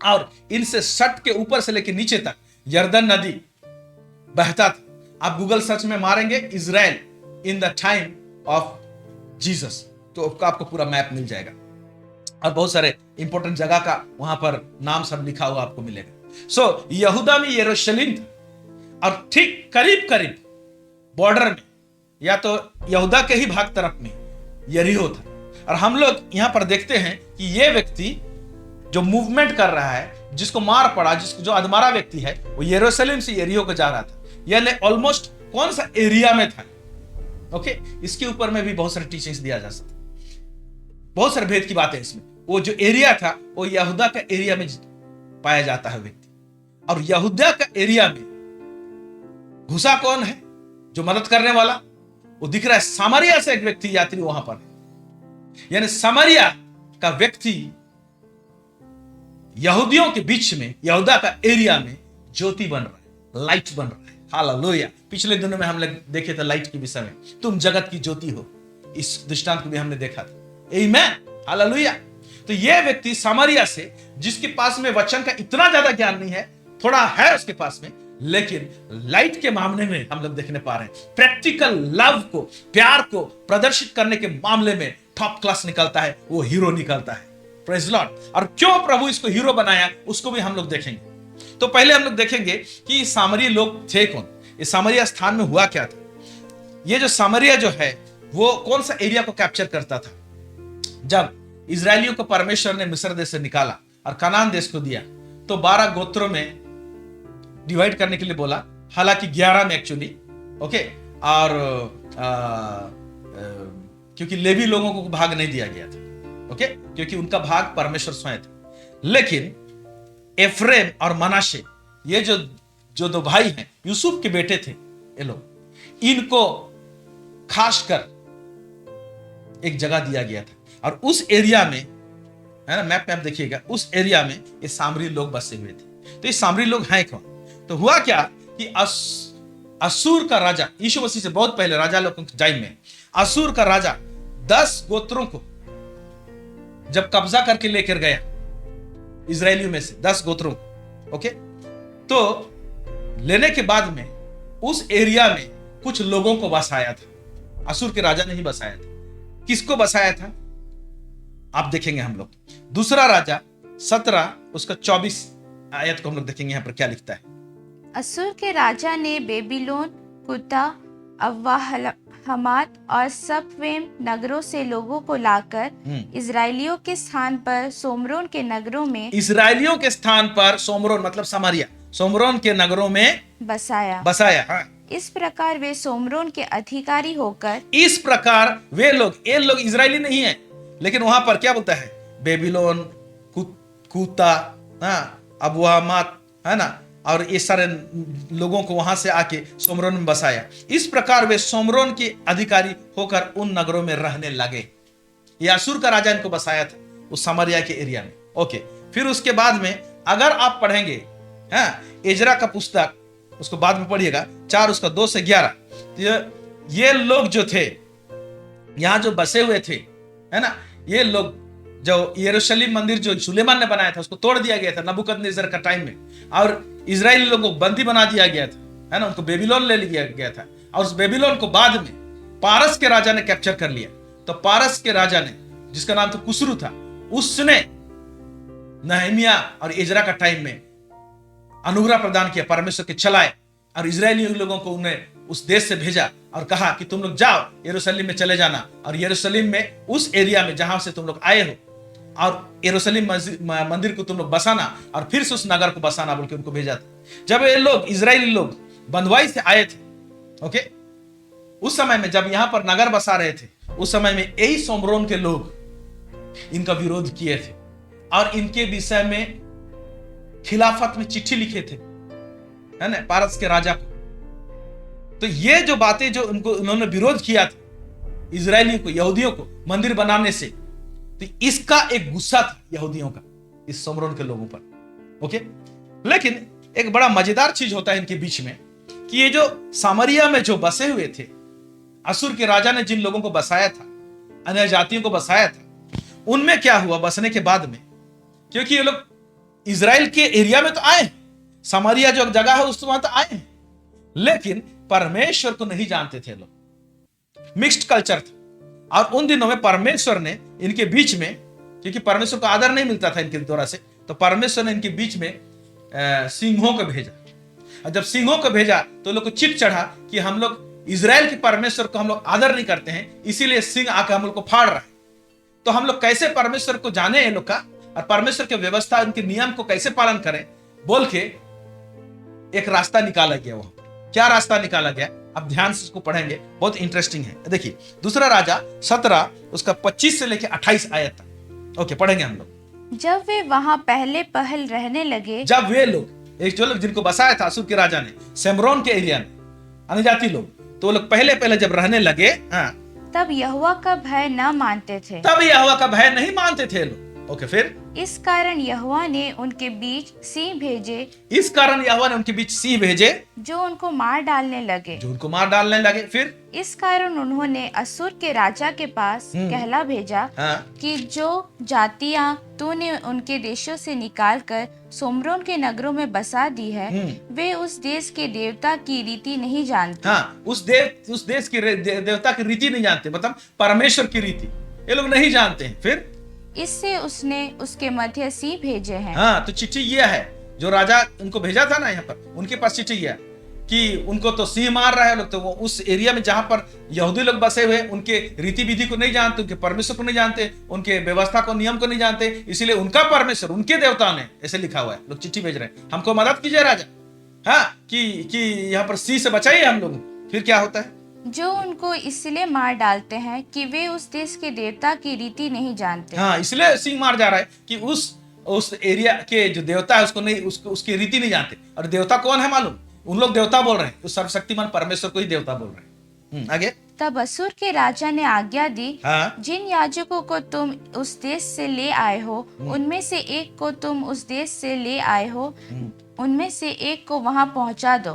और इनसे सट के ऊपर से लेकर नीचे तक यरदन नदी बहता था। आप गूगल सर्च में मारेंगे Israel in the time of Jesus, तो आपको पूरा मैप मिल जाएगा और बहुत सारे इंपॉर्टेंट जगह का वहां पर नाम सब लिखा हुआ आपको मिलेगा। सो यहूदा में यरूशलेम था, और ठीक करीब करीब बॉर्डर में या तो यहूदा के ही भाग तरफ में यरीहो था। और हम लोग यहां पर देखते हैं कि यह व्यक्ति जो मूवमेंट कर रहा है, जिसको मार पड़ा, जो अधमरा व्यक्ति है, वो यरूशलेम से यरीहो को जा रहा था। यानी ऑलमोस्ट कौन सा एरिया में था। ओके, इसके ऊपर में भी बहुत सारे टीचिंग्स दिया जा सकता, बहुत सारे भेद की बातें इसमें। वो जो एरिया था वो यहूदा का एरिया में पाया जाता है व्यक्ति, और यहूदा का एरिया में घुसा कौन है जो मदद करने वाला? वो दिख रहा है सामरिया से एक व्यक्ति यात्री वहां पर है। यानी सामरिया का व्यक्ति यहूदियों के बीच में, यहूदा का एरिया में ज्योति बन रहा है, लाइट बन रहा है। हालेलुया। पिछले दिनों में हम लोग देखे थे लाइट के विषय में, तुम जगत की ज्योति हो, इस दृष्टांत को भी हमने देखा था। आमीन, हालेलुया। तो यह व्यक्ति सामरिया से, जिसके पास में वचन का इतना ज्यादा ज्ञान नहीं है, थोड़ा है उसके पास में, लेकिन लाइट के मामले में हम लोग देखने पा रहे हैं, प्रैक्टिकल लव को, प्यार को प्रदर्शित करने के मामले में टॉप क्लास निकलता है, वो हीरो निकलता है। Praise Lord. और क्यों प्रभु इसको हीरो बनाया, उसको भी हम लोग देखेंगे। तो पहले हम लोग देखेंगे कि सामरिया लोग थे कौन, ये सामरिया स्थान में हुआ क्या था। ये जो सामरिया जो है वो कौन सा एरिया को कैप्चर करता था? जब इजरायलियों को परमेश्वर ने मिस्र देश से निकाला और कनान देश को दिया, तो 12 गोत्रों में डिवाइड करने के लिए बोला, हालांकि 11 में एक्चुअली, ओके, और क्योंकि लेवी लोगों को भाग नहीं दिया गया था, ओके, क्योंकि उनका भाग परमेश्वर स्वयं था। लेकिन एफ्रेम और मनाशे, ये जो 2 भाई हैं, यूसुफ के बेटे थे ये लोग, इनको खासकर एक जगह दिया गया था। और उस एरिया में, है ना, मैप देखिएगा, उस एरिया में ये सामरी लोग बसे हुए थे। तो ये सामरी लोग हैं कौन? तो हुआ क्या कि असूर का राजा, यीशु मसीह से बहुत पहले राजा लोगों के टाइम में, असूर का राजा 10 गोत्रों को जब कब्जा करके लेकर गया, इजरायलियों में से 10 गोत्रों, ओके, तो लेने के बाद में उस एरिया में कुछ लोगों को बसाया था। असूर के राजा ने ही बसाया था। किसको बसाया था आप देखेंगे हम लोग। दूसरा राजा 17 उसका 24 आयत को हम लोग देखेंगे यहाँ पर क्या लिखता है। असूर के राजा ने बेबीलोन, कुता, अव्वा, हमात और सपवेम नगरों से लोगों को लाकर इजराइलियों के स्थान पर सोमरोन के नगरों में, इजराइलियों के स्थान पर सोमरोन मतलब समारिया, सोमरोन के नगरों में बसाया। हाँ। इस प्रकार वे सोमरोन के अधिकारी होकर, इस प्रकार वे लोग, ये लोग इजरायली नहीं है, लेकिन वहां पर क्या बोलता है, बेबीलोन, कूता, अव्वा, हमात, है ना, और ये सारे लोगों को वहां से आके सोमरोन में बसाया। इस प्रकार वे सोमरोन के अधिकारी होकर उन नगरों में रहने लगे। ये असूर का राजा इनको बसाया था उस समारिया के एरिया में। ओके, फिर उसके बाद में अगर आप पढ़ेंगे एजरा का पुस्तक, उसको बाद में पढ़िएगा, 4 उसका 2 से 11, तो ये लोग जो थे यहां जो बसे हुए थे, है ना, ये लोग जो यरूशलेम मंदिर जो सुलेमान ने बनाया था उसको तोड़ दिया गया था नबूकदनेस्सर का टाइम में, और इजरायली लोगों को बंदी बना दिया गया था, है ना, उनको बेबीलोन ले लिया गया था। और उस बेबीलोन को बाद में पारस के राजा ने कैप्चर कर लिया। तो पारस के राजा ने, जिसका नाम तो कुसरू था, उसने नहमिया और एजरा का टाइम में अनुग्रह प्रदान किया, परमेश्वर के चलाए, और इजरायली लोगों को उन्हें उस देश से भेजा और कहा कि तुम लोग जाओ यरूशलेम में चले जाना, और यरूशलेम में उस एरिया में जहां से तुम लोग आए हो, और यरूशलेम मंदिर को तुम लोग बसाना, और फिर से उस नगर को बसाना बोल के उनको भेजा था। जब ये लोग इजरायली लोग बंधुआई से आए थे, ओके, उस समय में जब यहां पर नगर बसा रहे थे, उस समय में यही सोमरोन के लोग इनका विरोध किए थे और इनके विषय में खिलाफत में चिट्ठी लिखे थे, है ना, पारस के राजा को। तो ये जो बातें जो उन्होंने विरोध किया था इजरायलियों को, यहूदियों को मंदिर बनाने से, तो इसका एक गुस्सा था यहूदियों का इस सोमरोन के लोगों पर। ओके, लेकिन एक बड़ा मजेदार चीज होता है इनके बीच में कि ये जो सामरिया में जो बसे हुए थे, असुर के राजा ने जिन लोगों को बसाया था, अन्य जातियों को बसाया था, उनमें क्या हुआ बसने के बाद में, क्योंकि ये लोग इजराइल के एरिया में तो आए, सामरिया जो जगह है उस वहां तो आए, लेकिन परमेश्वर को नहीं जानते थे लोग। मिक्स्ड कल्चर था। और उन दिनों में परमेश्वर ने इनके बीच में, क्योंकि परमेश्वर को आदर नहीं मिलता था इनके द्वारा से, तो परमेश्वर ने इनके बीच में सिंहों को भेजा। और जब सिंहों को भेजा तो लोग को चिट चढ़ा कि हम लोग इजराइल के परमेश्वर को हम लोग आदर नहीं करते हैं, इसीलिए सिंह आकर हम लोग को फाड़ रहा है। तो हम लोग कैसे परमेश्वर को जाने लोग का, और परमेश्वर की व्यवस्था, उनके नियम को कैसे पालन करें बोल के एक रास्ता निकाला गया। वो क्या रास्ता निकाला गया, अब ध्यान से इसको पढ़ेंगे, बहुत इंटरेस्टिंग है। देखिए दूसरा राजा 17 उसका 25 से लेकर 28 आयत तक। ओके, पढ़ेंगे हम लोग। जब वे वहां पहले पहल रहने लगे, जब वे लोग, एक जो लोग जिनको बसाया था असूर के राजा ने सेमरोन के एरिया में, अन्यजाति लोग, तो वो लोग पहले पहले जब रहने लगे, तब यहोवा का भय न मानते थे, तब यहोवा का भय नहीं मानते थे लोग। ओके, फिर इस कारण यहोवा ने उनके बीच सिंह भेजे, इस कारण यहोवा ने उनके बीच सिंह भेजे जो उनको मार डालने लगे, जो उनको मार डालने लगे। फिर इस कारण उन्होंने असुर के राजा के पास कहला भेजा कि जो जातियां तूने उनके देशों से निकालकर सोमरोन के नगरों में बसा दी है, वे उस देश के देवता की रीति नहीं जानते। उस देश की देवता की रीति नहीं जानते, मतलब परमेश्वर की रीति ये लोग नहीं जानते हैं। फिर इससे उसने उसके मध्य सिंह भेजे हैं। तो चिट्ठी यह है जो राजा उनको भेजा था ना, यहाँ पर उनके पास चिट्ठी यह कि उनको तो सिंह मार रहा है लोग, तो वो उस एरिया में जहां पर यहूदी लोग बसे हुए, उनके रीति विधि को नहीं जानते, उनके परमेश्वर को नहीं जानते, उनके व्यवस्था को, नियम को नहीं जानते, इसीलिए उनका परमेश्वर, उनके देवता ने, ऐसे लिखा हुआ है, लोग चिट्ठी भेज रहे हैं, हमको मदद कीजिए राजा, कि यहाँ पर सिंह से बचाइए हम लोग। फिर क्या होता है, जो उनको इसलिए मार डालते हैं कि वे उस देश के देवता की रीति नहीं जानते। इसलिए सिंह मार जा रहा है कि उस एरिया के जो देवता है उसको नहीं, उसकी रीति नहीं जानते। और देवता कौन है मालूम, उन लोग देवता बोल रहे हैं, उस सर्वशक्तिमान परमेश्वर को ही देवता बोल रहे हैं। आगे, तब असुर के राजा ने आज्ञा दी, जिन याजकों को तुम उस देश से ले आए हो, उनमें से एक को तुम उस देश से ले आए हो, उनमें से एक को वहां पहुंचा दो।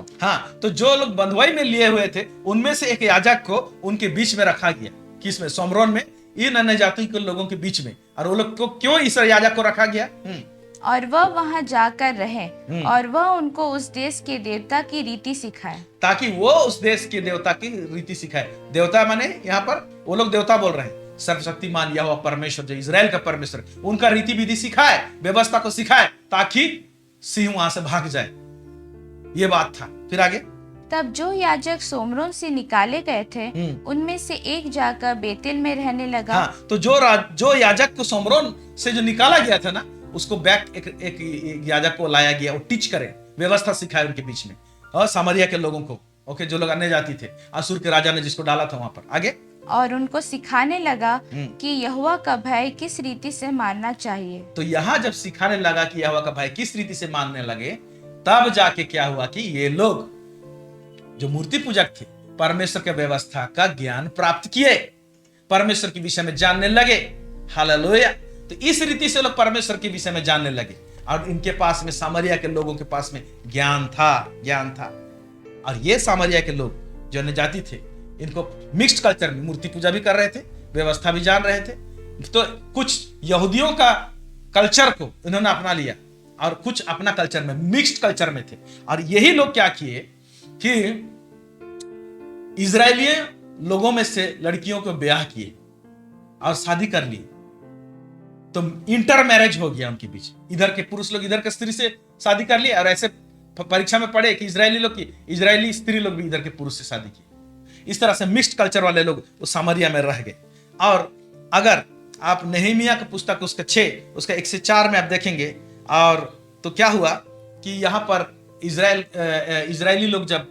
तो जो लोग बंधुआई में लिए हुए थे उनमें से एक याजक को उनके बीच में रखा गया। किसमें, सोमरोन में, इन अन्य जाति के लोगों के बीच में। और वो लोग को क्यों इस याजक को रखा गया, और वह वहां जाकर रहे और वह उनको उस देश के देवता की रीति सिखाए, ताकि वो उस देश के देवता की रीति सिखाए। देवता माने यहाँ पर वो लोग देवता बोल रहे हैं, सर्वशक्तिमान यहोवा परमेश्वर जो इजराइल का परमेश्वर, उनका रीति विधि सिखाए, व्यवस्था को सिखाए, ताकि सिंह वहां से भाग जाए। ये बात था। फिर आगे, तब जो याजक सोमरोन से निकाले गए थे उनमें से एक जाकर बेतेल में रहने लगा। हाँ, तो जो याजक को सोमरोन से जो निकाला गया था ना, उसको बैक एक याजक को लाया गया, वो टीच करे, व्यवस्था सिखाए उनके बीच में, और सामरिया के लोगों को, ओके, जो लोग अन्य जाति थे, असुर के राजा ने जिसको डाला था वहां पर। आगे, और उनको सिखाने लगा कि यहोवा का भय किस रीति से मानना चाहिए। तो यहाँ जब सिखाने लगा कि यहोवा का भय किस रीति से मानने लगे, तब जाके क्या हुआ कि ये लोग जो मूर्ति पूजक थे, परमेश्वर के व्यवस्था का ज्ञान प्राप्त किए, परमेश्वर के विषय में जानने लगे। हालेलुया। तो इस रीति से लोग परमेश्वर के विषय में जानने लगे, और इनके पास में, सामरिया के लोगों के पास में ज्ञान था। और ये सामरिया के लोग जो अन्य जाति थे, इनको मिक्स्ड कल्चर में मूर्ति पूजा भी कर रहे थे, व्यवस्था भी जान रहे थे। तो कुछ यहूदियों का कल्चर को इन्होंने अपना लिया और कुछ अपना कल्चर में, मिक्स्ड कल्चर में थे। और यही लोग क्या किए कि इजरायली लोगों में से लड़कियों को ब्याह किए और शादी कर ली, तो इंटर मैरिज हो गया उनके बीच। इधर के पुरुष लोग इधर के स्त्री से शादी कर लिए, और ऐसे परीक्षा में पढ़े कि इजरायली स्त्री लोग भी इधर के पुरुष से शादी की। इस तरह से मिक्स्ड कल्चर वाले लोग उस सामरिया में रह गए। और अगर आप नेहमिया की पुस्तक उसका 6 उसका 1 से 4 में आप देखेंगे, और तो क्या हुआ कि यहाँ पर इजरायली लोग जब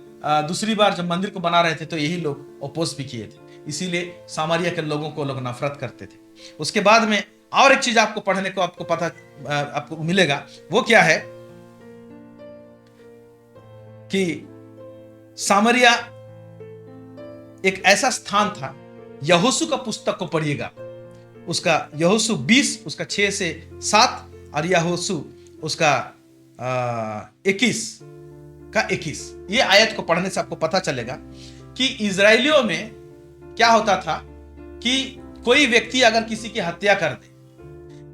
दूसरी बार जब मंदिर को बना रहे थे, तो यही लोग अपोज भी किए थे, इसीलिए सामरिया के लोगों को लोग नफरत करते थे। उसके बाद में और एक चीज आपको पढ़ने को आपको मिलेगा, वो क्या है कि सामरिया एक ऐसा स्थान था। यहोशू का पुस्तक को पढ़िएगा, उसका यहोशू 20 उसका 6 से 7 और यहोशू उसका 21 का 21। ये आयत को पढ़ने से आपको पता चलेगा कि इजरायलियों में क्या होता था कि कोई व्यक्ति अगर किसी की हत्या कर दे,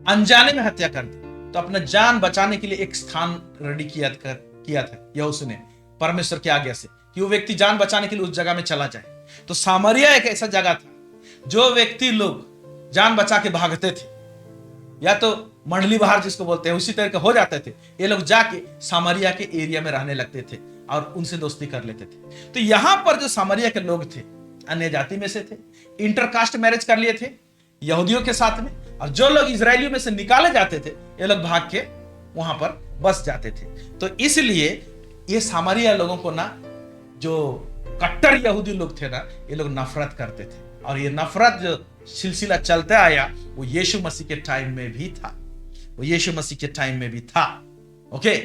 अनजाने में हत्या कर दे, तो अपना जान बचाने के लिए एक स्थान रेडी किया था यहोशू ने, परमेश्वर की आज्ञा से, कि वो व्यक्ति जान बचाने के लिए उस जगह में चला जाए। तो सामरिया एक ऐसा जगह था, जो व्यक्ति लोग जान बचा के भागते थे, या तो मंडली बाहर जिसको बोलते हैं, उसी तरह के हो जाते थे, ये लोग जाके सामरिया के एरिया में रहने लगते थे और उनसे दोस्ती कर लेते थे। तो यहां पर जो सामरिया के लोग थे, अन्य जाति में से थे, इंटरकास्ट मैरिज कर लिए थे यहूदियों के साथ में, और जो लोग इजरायलियों में से निकाले जाते थे, ये लोग भाग के वहां पर बस जाते थे। तो इसलिए ये सामरिया लोगों को ना, जो कट्टर यहूदी लोग थे ना, ये लोग नफरत करते थे, और ये नफरत जो सिलसिला चलता आया, वो यीशु मसीह के टाइम में भी था, ओके।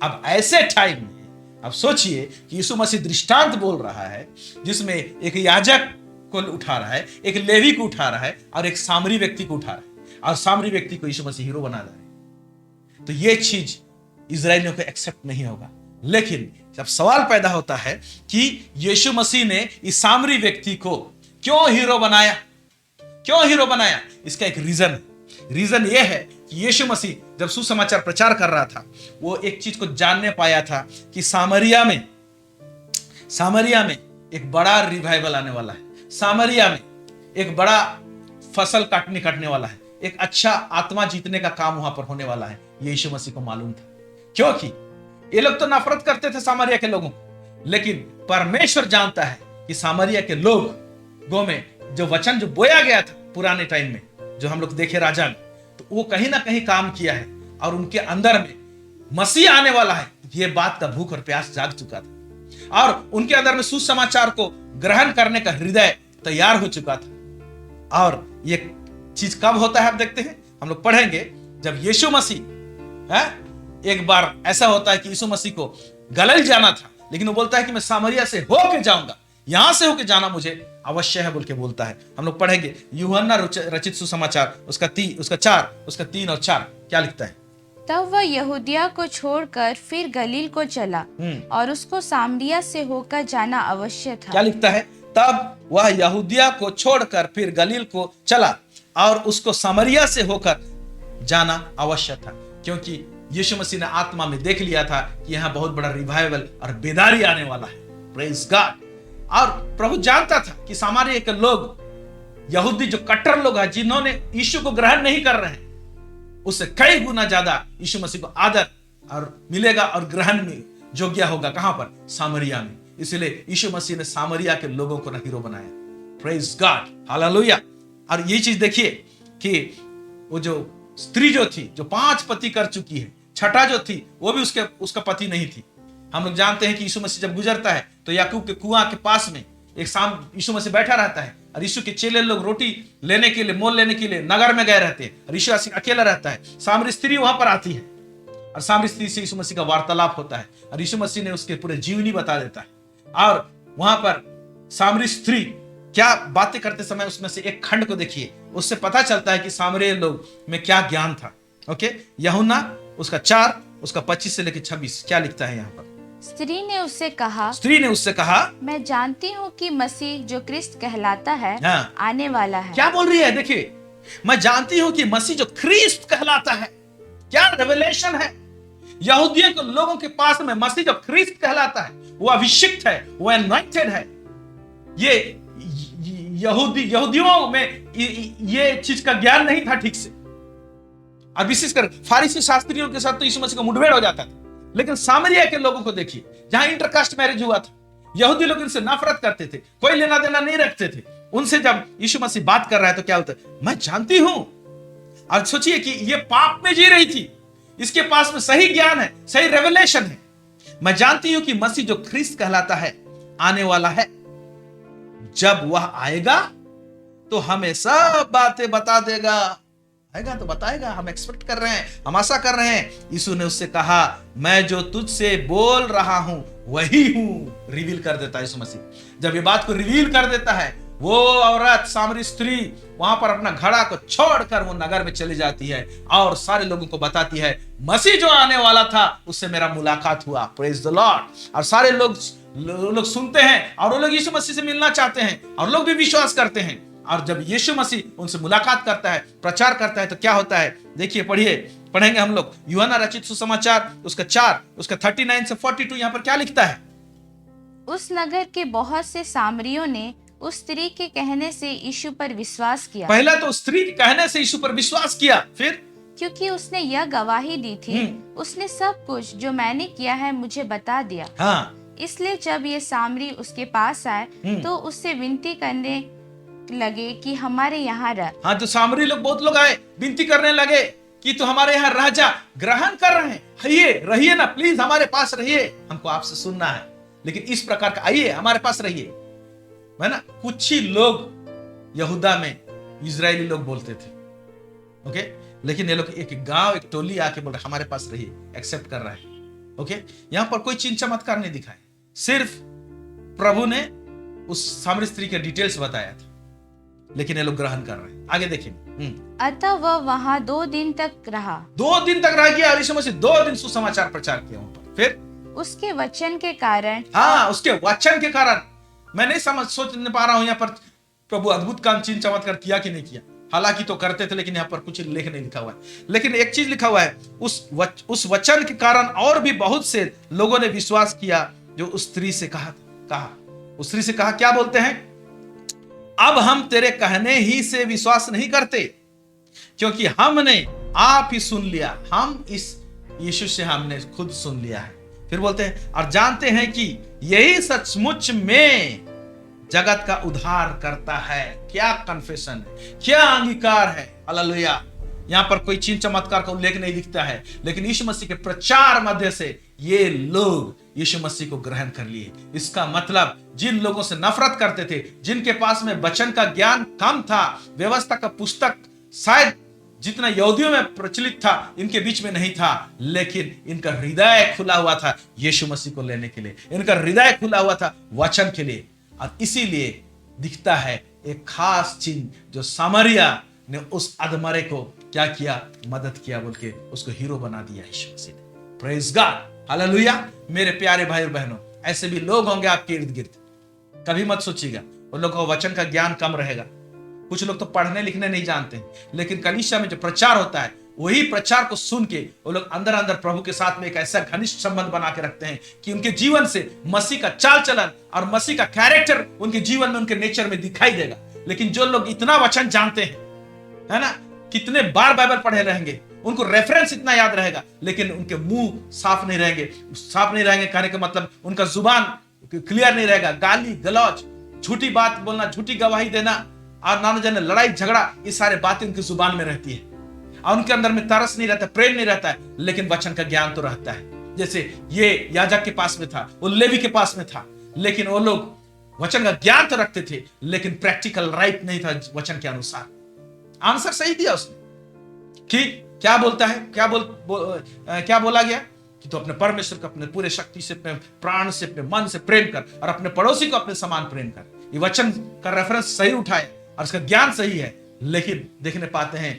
अब ऐसे टाइम में अब सोचिए कि यीशु मसीह दृष्टांत बोल रहा है, जिसमें एक याजक को उठा रहा है, एक लेवी को उठा रहा है, और एक सामरी व्यक्ति को उठा रहा है, और सामरी व्यक्ति को यीशु मसीह हीरो बना रहा है। तो ये चीज इजरायलियों को एक्सेप्ट नहीं होगा। लेकिन जब सवाल पैदा होता है कि यीशु मसीह ने इस सामरी व्यक्ति को क्यों हीरो बनाया, इसका एक रीजन यह है कि यीशु मसीह जब सुसमाचार प्रचार कर रहा था, वो एक चीज को जानने पाया था कि सामरिया में एक बड़ा रिवाइवल आने वाला है, सामरिया में एक बड़ा फसल कटने वाला है, एक अच्छा आत्मा जीतने का काम वहां पर होने वाला है। यीशु मसीह को मालूम था, क्योंकि ये लोग तो नफरत करते थे सामरिया के लोगों को, लेकिन परमेश्वर जानता है कि सामरिया के लोगों में जो वचन जो बोया गया था पुराने टाइम में, जो हम लोग देखे राजा में, तो वो कहीं ना कहीं काम किया है, और उनके अंदर में मसीह आने वाला है, ये बात का भूख और प्यास जाग चुका था, और उनके अंदर में सुसमाचार को ग्रहण करने का हृदय तैयार हो चुका था। और ये चीज कब होता है आप देखते हैं, हम लोग पढ़ेंगे, जब यीशु मसीह एक बार ऐसा होता है कि यीशु मसीह को गलील जाना था, लेकिन वो बोलता है कि मैं सामरिया से होके जाऊंगा, यहां से होके जाना मुझे अवश्य है बोल के बोलता है। हम लोग पढ़ेंगे यूहन्ना रचित सुसमाचार उसका 3 और 4 क्या लिखता है। तब वह यहूदिया को छोड़कर फिर गलील को चला, और उसको सामरिया से होकर जाना अवश्य था। क्या लिखता है, तब वह यहूदिया को छोड़कर फिर गलील को चला, और उसको सामरिया से होकर जाना अवश्य था, क्योंकि यीशु मसीह ने आत्मा में देख लिया था कि यहाँ बहुत बड़ा रिवाइवल और बेदारी आने वाला है। Praise God. और प्रभु जानता था कि सामारिया के लोग, यहूदी जो कट्टर लोग हैं, जिन्होंने यीशु को ग्रहण नहीं कर रहे हैं, उससे कई गुना ज्यादा यीशु मसीह को आदर और मिलेगा और ग्रहण में योग्य होगा। कहां पर? सामरिया में। इसलिए यीशु मसीह ने सामरिया के लोगों को ना हीरो बनाया। Praise God, hallelujah. और ये चीज देखिए कि वो जो स्त्री जो थी, जो 5 पति कर चुकी है, छठा जो थी वो भी उसका पति नहीं थी। हम लोग जानते हैं कि यीशु मसीह जब गुजरता है तो याकूब के कुआं के पास में एक शाम यीशु मसीह बैठा रहता है और यीशु के चेले लोग रोटी लेने के लिए, मोल लेने के लिए नगर में गए रहते हैं और यीशु मसीह अकेला रहता है। सामरी स्त्री वहां पर आती है और सामरी स्त्री से यीशु मसीह का वार्तालाप होता है और यीशु मसीह ने उसके पूरे जीवनी बता देता है। और वहां पर सामरी स्त्री क्या बातें करते समय उसमें से एक खंड को देखिए, उससे पता चलता है कि सामरी लोग में क्या ज्ञान था। ओके, यूहन्ना उसका 4 उसका 25 से लेकर 26 क्या लिखता है यहाँ पर? स्त्री ने उससे कहा, मैं जानती हूँ कि मसीह जो क्रिस्त कहलाता है, हाँ, आने वाला है। क्या बोल रही है? देखिए, मैं जानती हूँ कि मसीह जो क्रिस्त कहलाता है। क्या रेवलेशन है यहूदियों के लोगों के पास में। मसीह जो क्रिस्त कहलाता है, वो अभिषिक्त है, वो अनॉइंटेड है। ये यहूदियों में ये चीज का ज्ञान नहीं था ठीक से, और विशेषकर फारिसी शास्त्रियों के साथ तो यीशु मसीह का मुठभेड़ हो जाता था। लेकिन सामरिया के लोगों को देखिए, जहां इंटरकास्ट मैरिज हुआ था, यहूदी लोग इनसे नफरत करते थे, कोई लेना देना नहीं रखते थे उनसे। जब यीशु मसीह बात कर रहा है तो क्या होता है? मैं जानती हूं। और सोचिए कि ये पाप में जी रही थी, इसके पास में सही ज्ञान है, सही रेवलेशन है। मैं जानती हूं कि मसीह जो ख्रिस्त कहलाता है आने वाला है। जब वह आएगा तो हमें सब बातें बता देगा। आएगा तो बताएगा, हम एक्सपेक्ट कर रहे हैं, हम आशा कर रहे हैं। यीशु ने उससे कहा, मैं जो तुझसे बोल रहा हूं वही हूं। रिवील कर देता है यीशु मसीह। जब ये बात को रिवील कर देता है, वो औरत सामरी स्त्री वहां पर अपना घड़ा को छोड़कर वो नगर में चली जाती है और सारे लोगों को बताती है, मसीह जो आने वाला था उससे मेरा मुलाकात हुआ। Praise the Lord. और सारे लोग सुनते हैं और वो लोग यीशु मसीह से मिलना चाहते हैं और लोग भी विश्वास करते हैं। और जब यीशु मसीह उनसे मुलाकात करता है, प्रचार करता है, तो क्या होता है? देखिए, पढ़ेंगे हम लोग यूहन्ना रचित सुसमाचार उसका 4 उसका 39 से 42। यहाँ पर क्या लिखता है? उस नगर के बहुत से सामरियों ने उस स्त्री के कहने से यीशु पर विश्वास किया। पहला तो स्त्री के कहने से यीशु पर विश्वास किया, फिर क्योंकि उसने यह गवाही दी थी, उसने सब कुछ जो मैंने किया है मुझे बता दिया। हाँ। इसलिए जब ये सामरी उसके पास आए तो उससे विनती करने लगे कि हमारे यहाँ रह। हाँ, तो सामरी लोग, बहुत लोग आए, विनती करने लगे कि तो हमारे यहाँ रह जा, ग्रहण कर रहे हैं, रहिए ना, प्लीज हमारे पास रहिए, हमको आपसे सुनना है। लेकिन इस प्रकार का, आइए हमारे पास रहिए, है ना। कुछ ही लोग यहूदा में इजरायली लोग बोलते थे, ओके। लेकिन ये लोग एक गांव, एक टोली आके बोल रहे हमारे पास रहिए, एक्सेप्ट कर रहा है, ओके। यहां पर कोई चिन्ह चमत्कार नहीं दिखाए, सिर्फ प्रभु ने उस सामरी स्त्री के डिटेल्स बताया था, लेकिन ये लोग ग्रहण कर रहे हैं। आगे देखिए। अतः वह वहां 2 दिन तक रहा। 2 दिन तक रह गया और यीशु मसीह 2 दिन सुसमाचार प्रचार किया वहां पर। फिर उसके वचन के कारण, हाँ, उसके वचन के कारण, मैं नहीं सोच नहीं पा रहा हूं यहाँ पर प्रभु अद्भुत काम, चिन्ह चमत्कार किया कि नहीं किया। हालांकि तो करते थे, लेकिन यहाँ पर कुछ लेख नहीं लिखा हुआ है। लेकिन एक चीज लिखा हुआ है, उस वचन के कारण और भी बहुत से लोगों ने विश्वास किया जो उस स्त्री से कहा। उस स्त्री से कहा, क्या बोलते हैं? अब हम तेरे कहने ही से विश्वास नहीं करते, क्योंकि हमने आप ही सुन लिया, हम इस यीशु से हमने खुद सुन लिया है। फिर बोलते हैं, और जानते हैं कि यही सचमुच में जगत का उद्धार करता है। क्या कन्फेशन है, क्या अंगीकार है। हालेलुया। यहां पर कोई चिन्ह चमत्कार का उल्लेख नहीं दिखता है, लेकिन यीशु मसीह के प्रचार मध्य से ये लोग यीशु मसीह को ग्रहण कर लिए। इसका मतलब जिन लोगों से नफरत करते थे, जिनके पास में वचन का ज्ञान कम था, व्यवस्था का पुस्तक शायद जितना यहूदियों में प्रचलित था इनके बीच में नहीं था, लेकिन इनका हृदय खुला हुआ था यीशु मसीह को लेने के लिए, इनका हृदय खुला हुआ था वचन के लिए। और इसीलिए दिखता है एक खास चिन्ह, जो सामरिया ने उस अधमरे को क्या किया? मदद किया, बोल के उसको हीरो बना दिया यीशु मसीह ने। Praise God, hallelujah. मेरे प्यारे भाई और बहनों, ऐसे भी लोग होंगे आपके इर्द गिर्द, कभी मत सोचिएगा उन लोगों को वचन का ज्ञान कम रहेगा। कुछ लोग तो पढ़ने लिखने नहीं जानते, लेकिन कलीसिया में जो प्रचार होता है वही प्रचार को सुन के वो लोग अंदर अंदर प्रभु के साथ में एक ऐसा घनिष्ठ संबंध बना के रखते हैं कि उनके जीवन से मसीह का चाल चलन और मसीह का कैरेक्टर उनके जीवन में, उनके नेचर में दिखाई देगा। लेकिन जो लोग इतना वचन जानते हैं, है ना, कितने बार बाइबल पढ़े रहेंगे, उनको रेफरेंस इतना याद रहेगा, लेकिन उनके मुंह साफ नहीं रहेंगे। साफ नहीं रहेंगे कहने का मतलब उनका जुबान क्लियर नहीं रहेगा। गाली गलौज, झूठी बात बोलना, झूठी गवाही देना और नाना जाने लड़ाई झगड़ा, ये सारे बातें उनकी जुबान में रहती है और उनके अंदर में तरस नहीं रहता, प्रेम नहीं रहता है, लेकिन वचन का ज्ञान तो रहता है। जैसे ये याजक के पास में था, वो लेवी के पास में था, लेकिन वो लोग वचन का ज्ञान तो रखते थे, लेकिन प्रैक्टिकल राइट नहीं था वचन के अनुसार। आंसर सही दिया उसने कि क्या बोलता है, क्या बोला गया कि तो अपने परमेश्वर को अपने पूरे शक्ति से, अपने प्राण से, अपने मन से प्रेम कर और अपने पड़ोसी को अपने समान प्रेम कर। ये वचन का रेफरेंस सही उठाए और इसका ज्ञान सही है, लेकिन देखने पाते हैं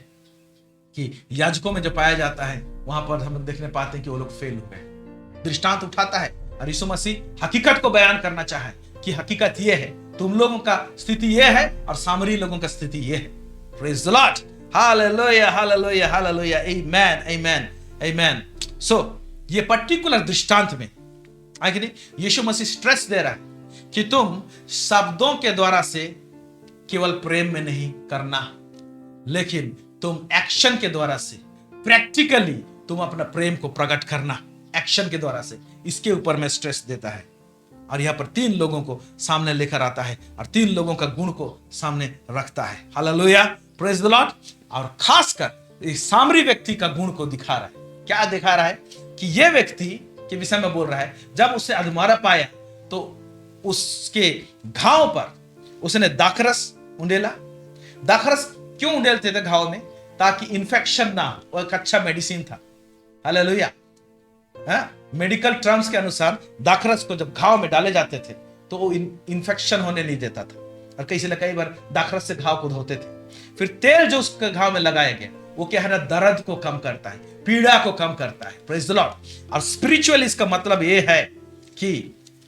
कि याजकों में जो पाया जाता है वहां पर हम देखने पाते हैं कि वो लोग फेल हो गए। दृष्टांत उठाता है और यीशु मसीह हकीकत को बयान करना चाहे कि हकीकत ये है, तुम लोगों का स्थिति ये है और सामरी लोगों का स्थिति ये है। Praise the lord, hallelujah hallelujah hallelujah, amen amen amen. So ये पर्टिकुलर दृष्टांत में आगे नहीं, यीशु मसीह स्ट्रेस दे रहा है कि तुम शब्दों के द्वारा से केवल प्रेम में नहीं करना, लेकिन तुम एक्शन के द्वारा से, प्रैक्टिकली तुम अपना प्रेम को प्रकट करना एक्शन के द्वारा से। इसके ऊपर में स्ट्रेस देता है और यहां पर 3 लोगों को सामने लेकर आता है और 3 लोगों का गुण को सामने रखता है। Hallelujah, praise the Lord. और खासकर इस सामरी व्यक्ति का गुण को दिखा रहा है। क्या दिखा रहा है कि यह व्यक्ति के विषय में बोल रहा है, जब उसे अधमरा पाया तो उसके घाव पर उसने दाखरस उंडेला। दाखरस क्यों उंडेलते थे घाव में? ताकि इंफेक्शन ना हो, वो एक अच्छा मेडिसिन था। हालेलुया। मेडिकल टर्म्स के अनुसार दाखरस को जब घाव में डाले जाते थे तो वो इंफेक्शन होने नहीं देता था, और कई बार दाखरस से घाव को धोते थे। फिर तेल जो उसके घाव में लगाया गया वो क्या है ना, दर्द को कम करता है, पीड़ा को कम करता है। Praise the Lord. और स्पिरिचुअली इसका मतलब ये है कि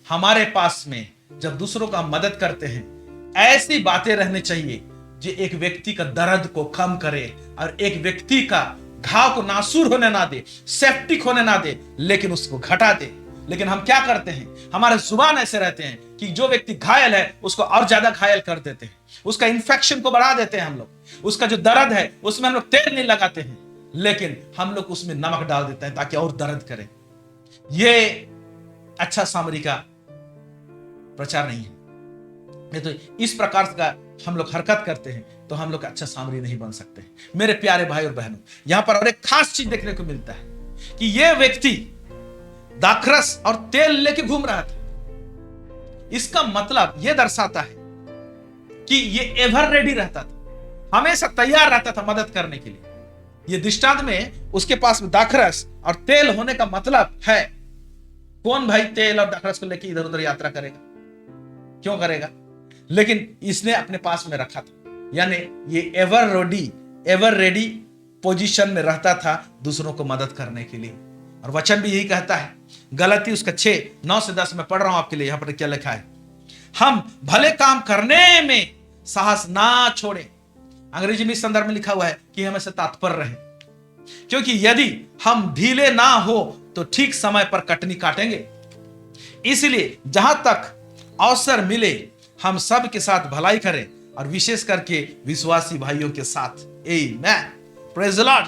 हमारे पास में जब दूसरों का मदद करते हैं, ऐसी बातें रहनी चाहिए जो एक व्यक्ति का दर्द को कम करे और एक व्यक्ति का घाव को नासूर होने ना दे, सेप्टिक होने ना दे, लेकिन उसको घटा दे। लेकिन हम क्या करते हैं, हमारे जुबान ऐसे रहते हैं कि जो व्यक्ति घायल है उसको और ज्यादा घायल कर देते हैं, उसका इंफेक्शन को बढ़ा देते हैं हम लोग। उसका जो दर्द है उसमें हम लोग तेल नहीं लगाते हैं, लेकिन हम लोग उसमें नमक डाल देते हैं ताकि और दर्द करे। ये अच्छा सामरी का प्रचार नहीं है। नहीं तो इस प्रकार का हम लोग हरकत करते हैं तो हम लोग अच्छा सामरी नहीं बन सकते। मेरे प्यारे भाई और बहनों, यहां पर और एक खास चीज देखने को मिलता है कि यह व्यक्ति दाखरस और तेल लेके घूम रहा था। इसका मतलब यह दर्शाता है कि यह एवर रेडी रहता था, हमेशा तैयार रहता था मदद करने के लिए। यह दृष्टांत में उसके पास दाखरस और तेल होने का मतलब है, कौन भाई तेल और दाखरस को लेके इधर उधर यात्रा करेगा? क्यों करेगा? लेकिन इसने अपने पास में रखा था, यानी ये एवर रेडी पोजीशन में रहता था दूसरों को मदद करने के लिए। और वचन भी यही कहता है, गलती उसका 6:9 से 10 में पढ़ रहा हूं आपके लिए। यहां पर क्या लिखा है, हम भले काम करने में साहस ना छोड़े। अंग्रेजी में इस संदर्भ में लिखा हुआ है कि हमें से तात्पर्य रहे, क्योंकि यदि हम ढीले ना हो तो ठीक समय पर कटनी काटेंगे। इसलिए जहां तक अवसर मिले हम सब के साथ भलाई करें, और विशेष करके विश्वासी भाइयों के साथ। आमेन, प्रेज द लॉर्ड,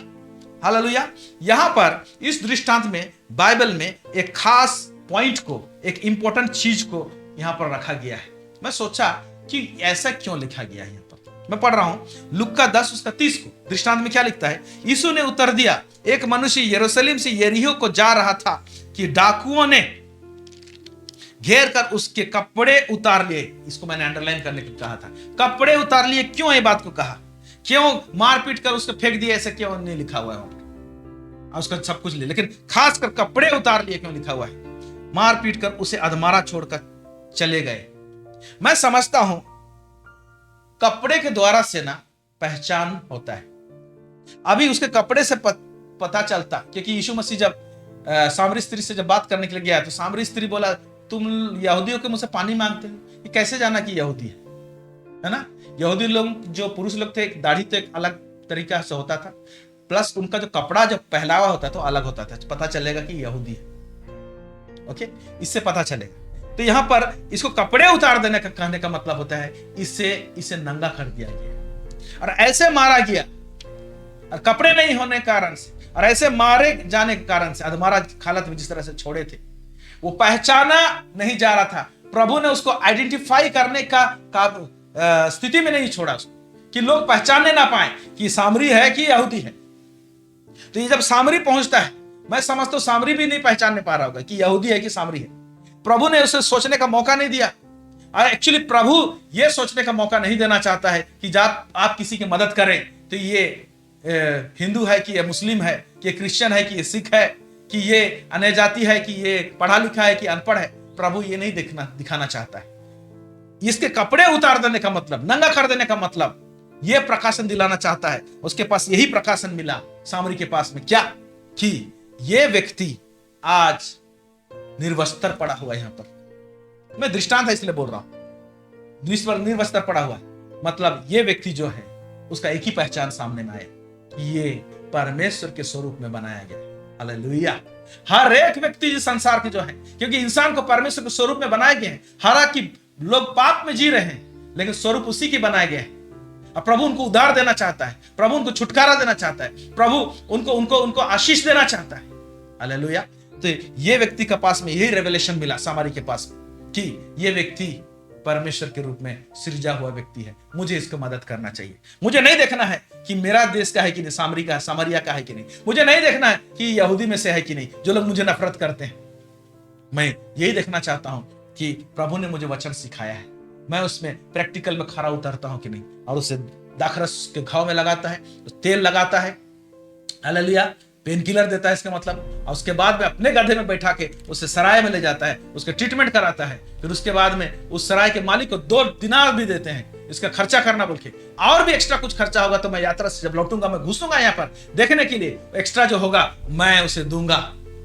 हालेलुया। यहां पर इस दृष्टांत में बाइबल में एक खास पॉइंट को, एक इंपॉर्टेंट चीज को यहां पर रखा गया है। मैं सोचा कि ऐसा क्यों लिखा गया है। यहां पर मैं पढ़ रहा हूं लुक्का 10:30 को। दृष्टांत में क्या लिखता है, यीशु ने उत्तर दिया, एक मनुष्य यरूशलेम से यरीहो को जा रहा था कि डाकुओं ने घेर कर उसके कपड़े उतार लिए। इसको मैंने अंडरलाइन करने को कहा था, कपड़े उतार लिए। क्यों ये बात को कहा, क्यों मारपीट कर उसको फेंक दिया, ऐसे क्यों नहीं लिखा हुआ है वहां पर? उसका सब कुछ ले, लेकिन खासकर कपड़े उतार लिए क्यों लिखा हुआ है? मारपीट कर उसे अधमरा छोड़कर चले गए। मैं समझता हूं कपड़े के द्वारा से ना पहचान होता है। अभी उसके कपड़े से पता चलता, क्योंकि यीशु मसीह जब सामरी स्त्री से जब बात करने के लिए गया तो सामरी स्त्री बोला, तुम यहूदियों के मुझसे पानी मांगते हो। ये कैसे जाना कि यहूदी है ना? यहूदी लोग जो पुरुष लोग थे, दाढ़ी तो एक अलग तरीका से होता था, प्लस उनका जो कपड़ा जब पहनावा होता है तो अलग होता था, पता चलेगा कि यहूदी है। ओके, इससे पता चलेगा। तो यहां पर इसको कपड़े उतार देने का कहने का मतलब होता है इसे नंगा कर दिया गया और ऐसे मारा गया, और कपड़े नहीं होने के कारण से और ऐसे मारे जाने के कारण से अधमरा हालत में जिस तरह से छोड़े थे, वो पहचाना नहीं जा रहा था। प्रभु ने उसको आइडेंटिफाई करने का स्थिति में नहीं छोड़ा उसको, कि लोग पहचानने ना पाए कि सामरी है कि यहूदी है। तो ये जब सामरी पहुंचता है, मैं समझता हूं सामरी भी नहीं पहचानने पा रहा होगा कि यहूदी है कि सामरी है। प्रभु ने उसे सोचने का मौका नहीं दिया। और एक्चुअली प्रभु ये सोचने का मौका नहीं देना चाहता है कि जब आप किसी की मदद करें तो ये हिंदू है कि ये मुस्लिम है, कि ये क्रिश्चियन है कि ये सिख है, कि ये अन्य जाति है, कि ये पढ़ा लिखा है कि अनपढ़ है। प्रभु ये नहीं दिखाना चाहता है। इसके कपड़े उतार देने का मतलब, नंगा कर देने का मतलब, ये प्रकाशन दिलाना चाहता है। उसके पास यही प्रकाशन मिला सामरी के पास में, क्या कि ये व्यक्ति आज निर्वस्त्र पड़ा हुआ है। यहां पर मैं दृष्टांत है इसलिए बोल रहा हूं, निर्वस्त्र पड़ा हुआ है, मतलब ये व्यक्ति जो है उसका एक ही पहचान सामने में आया कि ये परमेश्वर के स्वरूप में बनाया गया। हालेलुया। हर एक व्यक्ति इस संसार के जो है, क्योंकि इंसान को परमेश्वर के स्वरूप में बनाए गए हैं। हालांकि लोग पाप में जी रहे हैं, लेकिन स्वरूप उसी की बनाए गए हैं। और प्रभु उनको उद्धार देना चाहता है, प्रभु उनको छुटकारा देना चाहता है, प्रभु उनको आशीष देना चाहता है। हालेलुया। तो ये व्यक्ति के पास में यही रेवलेशन मिला सामरी के पास में कि ये व्यक्ति परमेश्वर के रूप में सृजा हुआ व्यक्ति है, मुझे इसको मदद करना चाहिए। मुझे नहीं देखना है कि मेरा देश का है कि नहीं, सामरी का है, सामरिया का है कि नहीं। मुझे नहीं देखना है कि यहूदी में से है कि नहीं, जो लोग मुझे नफरत करते हैं। मैं यही देखना चाहता हूं कि प्रभु ने मुझे वचन सिखाया है, मैं उसमें प्रैक्टिकल में खरा उतरता हूं कि नहीं। और उसे दाखरस के घाव में लगाता है, तेल लगाता है, हालेलुया, पेन किलर देता है इसका मतलब। और उसके बाद में अपने गधे में बैठा के उसे सराय में ले जाता है, उसके ट्रीटमेंट कराता है। फिर उसके बाद में उस सराय के मालिक को 2 दिनार भी देते हैं इसका खर्चा करना बोल के। और भी एक्स्ट्रा कुछ खर्चा होगा तो मैं यात्रा से जब लौटूंगा मैं घुसूंगा यहाँ पर देखने के लिए, एक्स्ट्रा जो होगा मैं उसे दूंगा।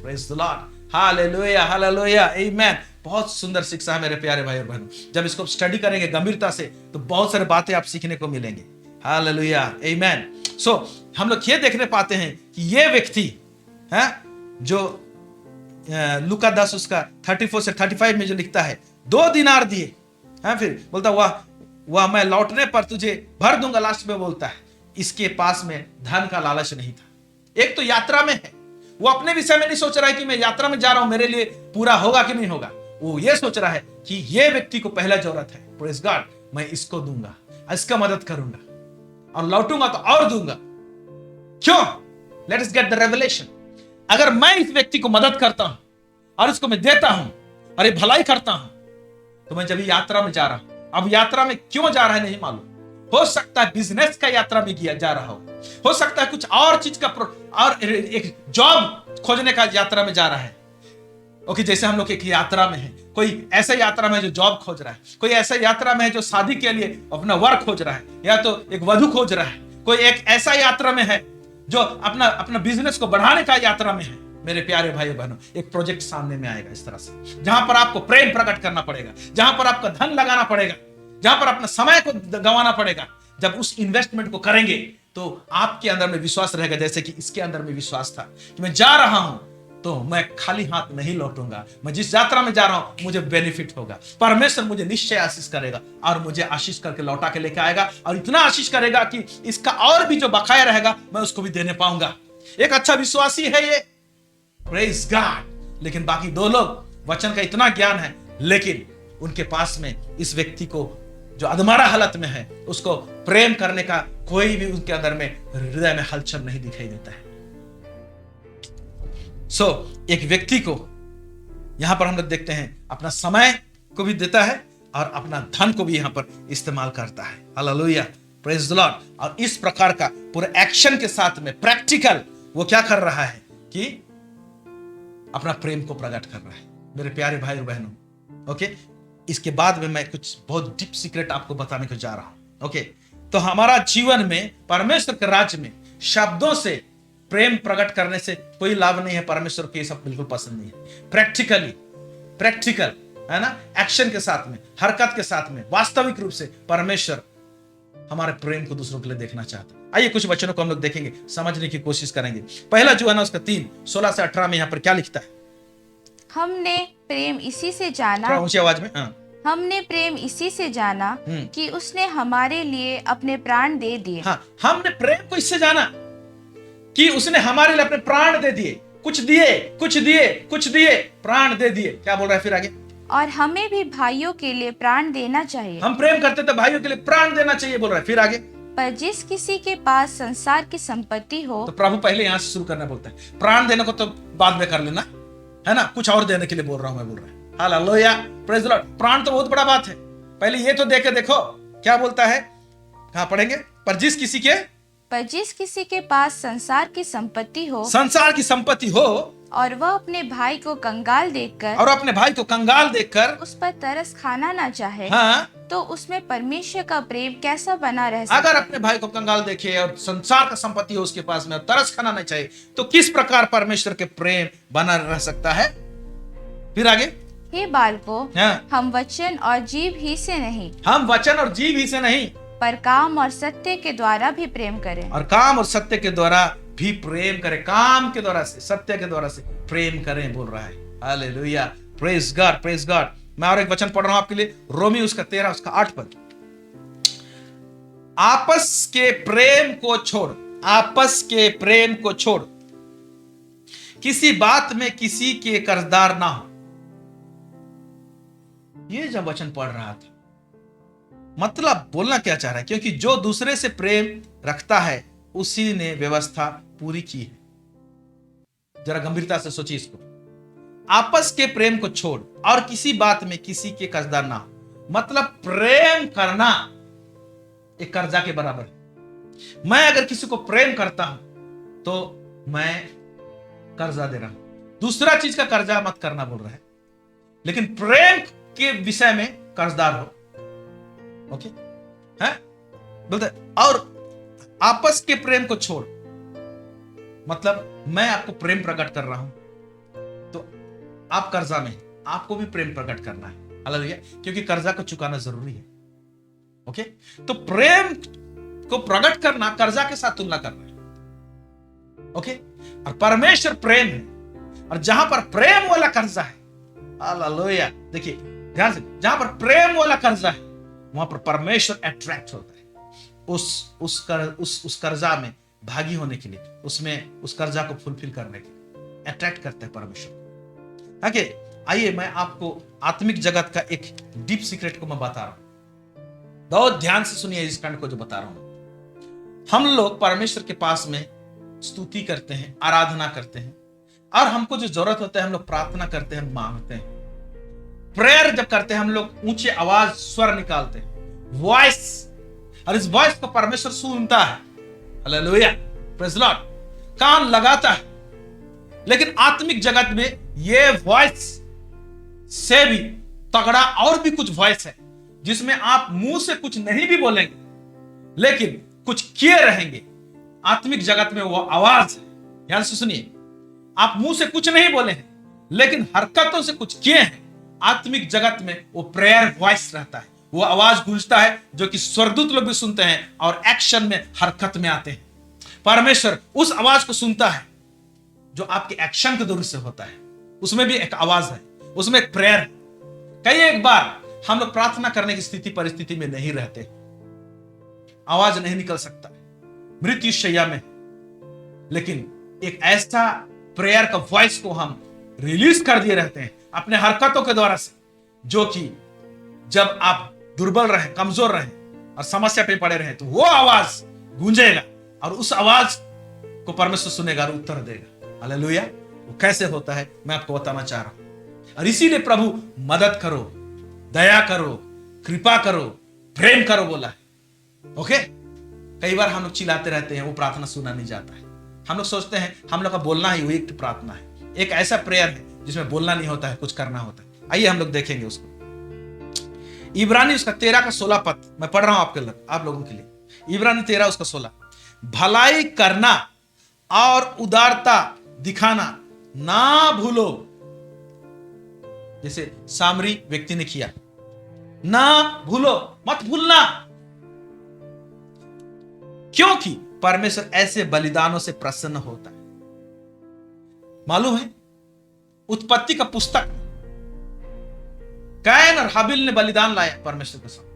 Praise the lord, hallelujah, hallelujah, amen. बहुत सुंदर शिक्षा है मेरे प्यारे भाई और बहनों। जब इसको स्टडी करेंगे गंभीरता से तो बहुत सारी बातें आप सीखने को मिलेंगे। हालेलुया, आमेन। सो हम लोग ये देखने पाते हैं कि ये व्यक्ति है जो लूका 10 उसका 34 से 35 में जो लिखता है, 2 दिनार दिए, फिर बोलता वह मैं लौटने पर तुझे भर दूंगा। लास्ट में बोलता है इसके पास में धन का लालच नहीं था। एक तो यात्रा में है, वो अपने विषय में नहीं सोच रहा है कि मैं यात्रा में जा रहा हूं, मेरे लिए पूरा होगा कि नहीं होगा। वो ये सोच रहा है कि ये व्यक्ति को पहला जरूरत है, प्रेज गॉड, मैं इसको दूंगा, इसका मदद करूंगा और लौटूंगा तो और दूंगा। क्यों? Let us get the revelation. अगर मैं इस व्यक्ति को मदद करता हूं और इसको मैं देता हूं और ये भलाई करता हूं, तो मैं जब यात्रा में जा रहा हूं, अब यात्रा में क्यों जा रहा है नहीं मालूम, हो सकता है बिजनेस का यात्रा में जा रहा हो सकता है कुछ और चीज का और एक जॉब खोजने का यात्रा में जा रहा है। ओके, जैसे हम लोग एक यात्रा में है, कोई ऐसा यात्रा में है जो जॉब खोज रहा है, कोई ऐसा यात्रा में है जो शादी के लिए अपना वर्क खोज रहा है, या तो एक वधु खोज रहा है, कोई एक ऐसा यात्रा में है जो अपना बिजनेस को बढ़ाने का यात्रा में है। मेरे प्यारे भाई बहनों, एक प्रोजेक्ट सामने में आएगा इस तरह से, जहां पर आपको प्रेम प्रकट करना पड़ेगा, जहां पर आपका धन लगाना पड़ेगा, जहां पर अपना समय को गंवाना पड़ेगा। जब उस इन्वेस्टमेंट को करेंगे तो आपके अंदर में विश्वास रहेगा, जैसे कि इसके अंदर में विश्वास था कि मैं जा रहा हूं तो मैं खाली हाथ नहीं लौटूंगा, मैं जिस यात्रा में जा रहा हूं मुझे बेनिफिट होगा, परमेश्वर मुझे निश्चय आशीष करेगा और मुझे आशीष करके लौटा के लेके आएगा, और इतना आशीष करेगा कि इसका और भी जो बकाया रहेगा मैं उसको भी देने पाऊंगा। एक अच्छा विश्वासी है ये, प्रेज गॉड। लेकिन बाकी 2 लोग वचन का इतना ज्ञान है, लेकिन उनके पास में इस व्यक्ति को जो अधमरा हालत में है उसको प्रेम करने का कोई भी उनके अंदर में हृदय में हलचल नहीं दिखाई देता है। एक व्यक्ति को यहां पर हम लोग देखते हैं अपना समय को भी देता है और अपना धन को भी यहां पर इस्तेमाल करता है। Hallelujah, praise the Lord. और इस प्रकार का पूरे एक्शन के साथ में प्रैक्टिकल वो क्या कर रहा है कि अपना प्रेम को प्रकट कर रहा है। मेरे प्यारे भाई और बहनों, ओके, इसके बाद में मैं कुछ बहुत डीप सीक्रेट आपको बताने को जा रहा हूं। ओके, तो हमारा जीवन में परमेश्वर के राज्य में शब्दों से प्रेम प्रकट करने से कोई लाभ नहीं है। परमेश्वर को ये सब बिल्कुल पसंद नहीं है। प्रैक्टिकल है ना, एक्शन के साथ में, हरकत के साथ में, वास्तविक रूप से परमेश्वर हमारे प्रेम को दूसरों के लिए देखना चाहता है। आइए कुछ वचनों को हम लोग देखेंगे, समझने की कोशिश करेंगे। पहला जो है ना उसका 3:16 से 18 में यहाँ पर क्या लिखता है? हमने प्रेम इसी से जाना, थोड़ा ऊंची आवाज में। हाँ। हमने प्रेम इसी से जाना कि उसने हमारे लिए अपने प्राण दे दिए। हाँ, हमने प्रेम को इससे जाना कि उसने हमारे लिए अपने प्राण दे दिए। कुछ दिए, कुछ दिए, कुछ दिए, प्राण दे दिए। क्या बोल रहा है फिर आगे? और हमें भी भाइयों के लिए प्राण देना चाहिए। हम प्रेम करते तो भाइयों के लिए प्राण देना चाहिए बोल रहा है। फिर आगे, पर जिस किसी के पास संसार की संपत्ति हो। तो प्रभु पहले यहाँ से शुरू करना बोलता है। प्राण देने को तो बाद में कर लेना, है ना, कुछ और देने के लिए बोल रहा हूं मैं, बोल रहा है। Hallelujah, praise the Lord. प्राण तो बहुत बड़ा बात है, पहले ये तो देके देखो क्या बोलता है। कहां पढ़ेंगे? पर जिस किसी के पास संसार की संपत्ति हो, संसार की संपत्ति हो, और वह अपने भाई को कंगाल देखकर उस पर तरस खाना ना चाहे, हाँ, तो उसमें परमेश्वर का प्रेम कैसा बना रह सकता? अगर अपने भाई को कंगाल देखे और संसार का संपत्ति हो उसके पास में और तरस खाना नहीं चाहिए, तो किस प्रकार परमेश्वर के प्रेम बना रह सकता है? फिर आगे, हे बालकों, हाँ, हम वचन और जीव ही से नहीं, पर काम और सत्य के द्वारा भी प्रेम करें। और काम और सत्य के द्वारा भी प्रेम करें। काम के द्वारा से, सत्य के द्वारा से प्रेम करें बोल रहा है। Hallelujah, praise God, praise God. मैं और एक वचन पढ़ रहा हूं आपके लिए, रोमी उसका 13 उसका 8 पद। आपस के प्रेम को छोड़ किसी बात में किसी के कर्जदार ना हो। ये जब वचन पढ़ रहा था, मतलब बोलना क्या चाह रहा है? क्योंकि जो दूसरे से प्रेम रखता है उसी ने व्यवस्था पूरी की है। जरा गंभीरता से सोचिए इसको। आपस के प्रेम को छोड़ और किसी बात में किसी के कर्जदार ना हो, मतलब प्रेम करना एक कर्जा के बराबर है। मैं अगर किसी को प्रेम करता हूं तो मैं कर्जा दे रहा हूं। दूसरा चीज का कर्जा मत करना बोल रहा है, लेकिन प्रेम के विषय में कर्जदार हो। ओके, है बोलते। और आपस के प्रेम को छोड़, मतलब मैं आपको प्रेम प्रकट कर रहा हूं तो आप कर्जा में, आपको भी प्रेम प्रकट करना है। हालेलुया, क्योंकि कर्जा को चुकाना जरूरी है। ओके, तो प्रेम को प्रकट करना कर्जा के साथ तुलना करना है। ओके, और परमेश्वर प्रेम है, और जहां पर प्रेम वाला कर्जा है, हालेलुया, देखिए ध्यान से, जहां पर प्रेम वाला कर्जा है वहां पर परमेश्वर अट्रैक्ट होता है उस कर्जा में भागी होने के लिए, उसमें उस कर्जा को फुलफिल करने के लिए अट्रैक्ट करता है परमेश्वर। आगे आइए, मैं आपको आत्मिक जगत का एक डीप सीक्रेट को मैं बता रहा हूं। बहुत ध्यान से सुनिए इस खंड को जो बता रहा हूं। हम लोग परमेश्वर के पास में स्तुति करते हैं, आराधना करते हैं, और हमको जो जरूरत होता है हम लोग प्रार्थना करते हैं, मांगते हैं। प्रेयर जब करते हैं हम लोग ऊंचे आवाज, स्वर निकालते हैं, वॉइस, और इस वॉइस को परमेश्वर सुनता है। हालेलुया, प्रेज लॉर्ड, कान लगाता है। लेकिन आत्मिक जगत में ये वॉइस से भी तगड़ा और भी कुछ वॉइस है, जिसमें आप मुंह से कुछ नहीं भी बोलेंगे लेकिन कुछ किए रहेंगे। आत्मिक जगत में वो आवाज है। ध्यान से सुनिए, आप मुंह से कुछ नहीं बोले हैं लेकिन हरकतों से कुछ किए हैं। आत्मिक जगत में वो प्रेयर वॉइस रहता है, वो आवाज गूंजता है जो कि स्वर्गदूत लोग भी सुनते हैं और एक्शन में, हरकत में आते हैं। परमेश्वर उस आवाज को सुनता है जो आपके एक्शन के दौर से होता है। उसमें भी एक आवाज है, उसमें एक प्रेयर है। कई एक बार हम लोग प्रार्थना करने की स्थिति परिस्थिति में नहीं रहते, आवाज नहीं निकल सकता, मृत्यु शैया में, लेकिन एक ऐसा प्रेयर का वॉइस को हम रिलीज कर दिए रहते हैं अपने हरकतों के द्वारा से, जो कि जब आप दुर्बल रहे, कमजोर रहे और समस्या पे पड़े रहे तो वो आवाज गूंजेगा और उस आवाज को परमेश्वर सुनेगा और उत्तर देगा। हालेलुया, वो कैसे होता है मैं आपको बताना चाह रहा हूं। और इसीलिए प्रभु मदद करो, दया करो, कृपा करो, प्रेम करो बोला है। ओके, कई बार हम लोग चिल्लाते रहते हैं, वो प्रार्थना सुना नहीं जाता है। हम लोग सोचते हैं हम लोग का बोलना ही वो एक प्रार्थना है, एक ऐसा प्रेयर है जिसमें बोलना नहीं होता है, कुछ करना होता है। आइए हम लोग देखेंगे उसको। इब्रानी उसका 13 का 16 पद मैं पढ़ रहा हूं आप लोगों के लिए। इब्रानी 13 उसका 16, भलाई करना और उदारता दिखाना ना भूलो, जैसे सामरी व्यक्ति ने किया। ना भूलो, मत भूलना। क्योंकि परमेश्वर ऐसे बलिदानों से प्रसन्न होता है। मालूम है, उत्पत्ति का पुस्तक में कैन और हाबिल ने बलिदान लाया परमेश्वर के सामने,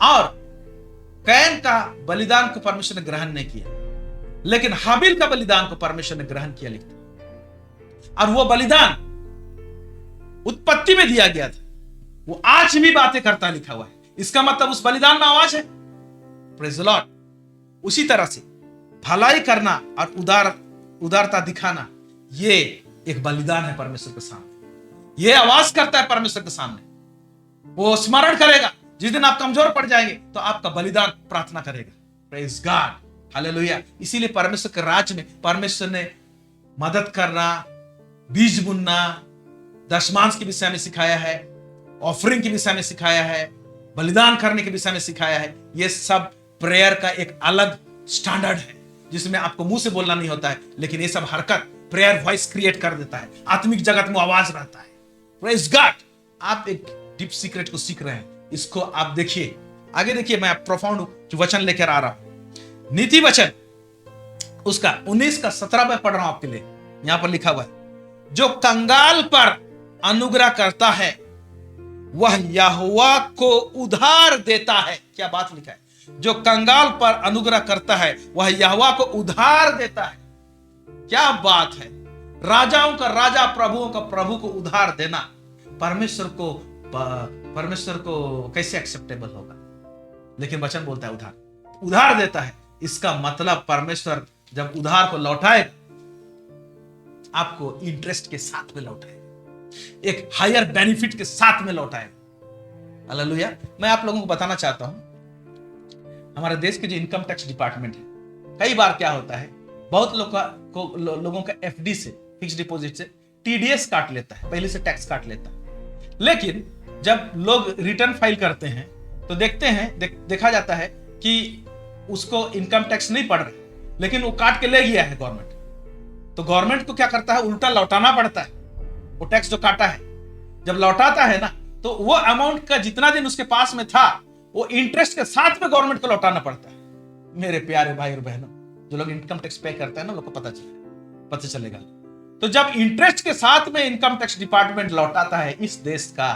और कैन का बलिदान को परमेश्वर ने ग्रहण नहीं किया, लेकिन हाबिल का बलिदान को परमेश्वर ने ग्रहण किया लिखता है। और वो बलिदान उत्पत्ति में दिया गया था, वो आज भी बातें करता लिखा हुआ है। इसका मतलब उस बलिदान में आवाज है। Praise the Lord. उसी तरह से भलाई करना और उदारता दिखाना, ये एक बलिदान है परमेश्वर के सामने। ये आवाज करता है परमेश्वर के सामने। वो स्मरण करेगा जिस दिन आप कमजोर पड़ जाएंगे तो आपका बलिदान प्रार्थना करेगा। Praise God, hallelujah. इसीलिए परमेश्वर के राज्य में परमेश्वर ने मदद करना, बीज बुनना, दशमांश के विषय में सिखाया है, ऑफरिंग के विषय में सिखाया है, बलिदान करने के विषय में सिखाया है। ये सब प्रेयर का एक अलग स्टैंडर्ड है, जिसमें आपको मुंह से बोलना नहीं होता है, लेकिन ये सब हरकत प्रेयर वॉइस क्रिएट कर देता है। आत्मिक जगत में आवाज रहता है। Praise God. आप एक डीप सीक्रेट को सीख रहे हैं, इसको आप देखिए। आगे देखिए, मैं प्रोफाउंड वचन लेकर आ रहा हूं। नीति वचन उसका 19 का 17 में पढ़ रहा हूं आपके लिए। यहां पर लिखा हुआ है, जो कंगाल पर अनुग्रह करता है वह यहोवा को उधार देता है। क्या बात लिखा है, जो कंगाल पर अनुग्रह करता है वह यहोवा को उधार देता है। क्या बात है। राजाओं का राजा, प्रभुओं का प्रभु को उधार देना परमेश्वर को कैसे एक्सेप्टेबल होगा। लेकिन वचन बोलता है उधार देता है। इसका मतलब परमेश्वर जब उधार को लौटाएगा, आपको इंटरेस्ट के साथ में लौटाएगा, एक हायर बेनिफिट के साथ में लौटाएगा। हालेलुया। मैं आप लोगों को बताना चाहता हूं, हमारे देश के जो इनकम टैक्स डिपार्टमेंट है, कई बार क्या होता है, बहुत लोगों का एफडी से, फिक्स डिपॉजिट से टीडीएस काट लेता है, पहले से टैक्स काट लेता है। लेकिन जब लोग रिटर्न फाइल करते हैं तो देखते हैं, देखा जाता है कि उसको इनकम टैक्स नहीं पड़ रहा है, लेकिन वो काट के ले गया है गवर्नमेंट। तो गवर्नमेंट को क्या करता है, उल्टा लौटाना पड़ता है वो टैक्स जो काटा है। जब लौटाता है ना, तो वो अमाउंट का जितना दिन उसके पास में था, वो इंटरेस्ट के साथ में गवर्नमेंट को लौटाना पड़ता है। मेरे प्यारे भाई और बहनों, जो लोग इनकम टैक्स पे करते हैं ना, लोग को पता चलेगा। तो जब इंटरेस्ट के साथ में इनकम टैक्स डिपार्टमेंट लौटाता है इस देश का,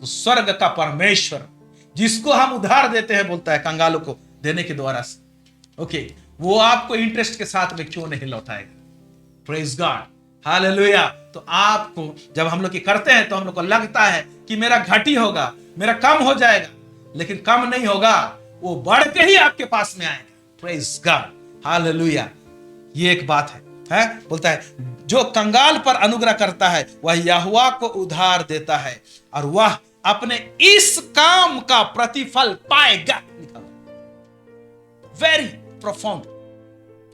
तो स्वर्ग का परमेश्वर, जिसको हम उधार देते हैं, बोलता है कंगालों को देने के द्वारा से, ओके, वो आपको इंटरेस्ट के साथ में क्यों नहीं लौटाएगा। Praise God, hallelujah. तो आपको जब हम लोग ये करते हैं तो हम लोग को लगता है कि मेरा घटी होगा, मेरा कम हो जाएगा, लेकिन कम नहीं होगा, वो बढ़ के ही आपके पास में आएगा। Praise God, hallelujah. ये एक बात है बोलता है, जो कंगाल पर अनुग्रह करता है वह यहोवा को उधार देता है और वह अपने इस काम का प्रतिफल पाएगा। लिखा हुआ, वेरी प्रोफाउंड।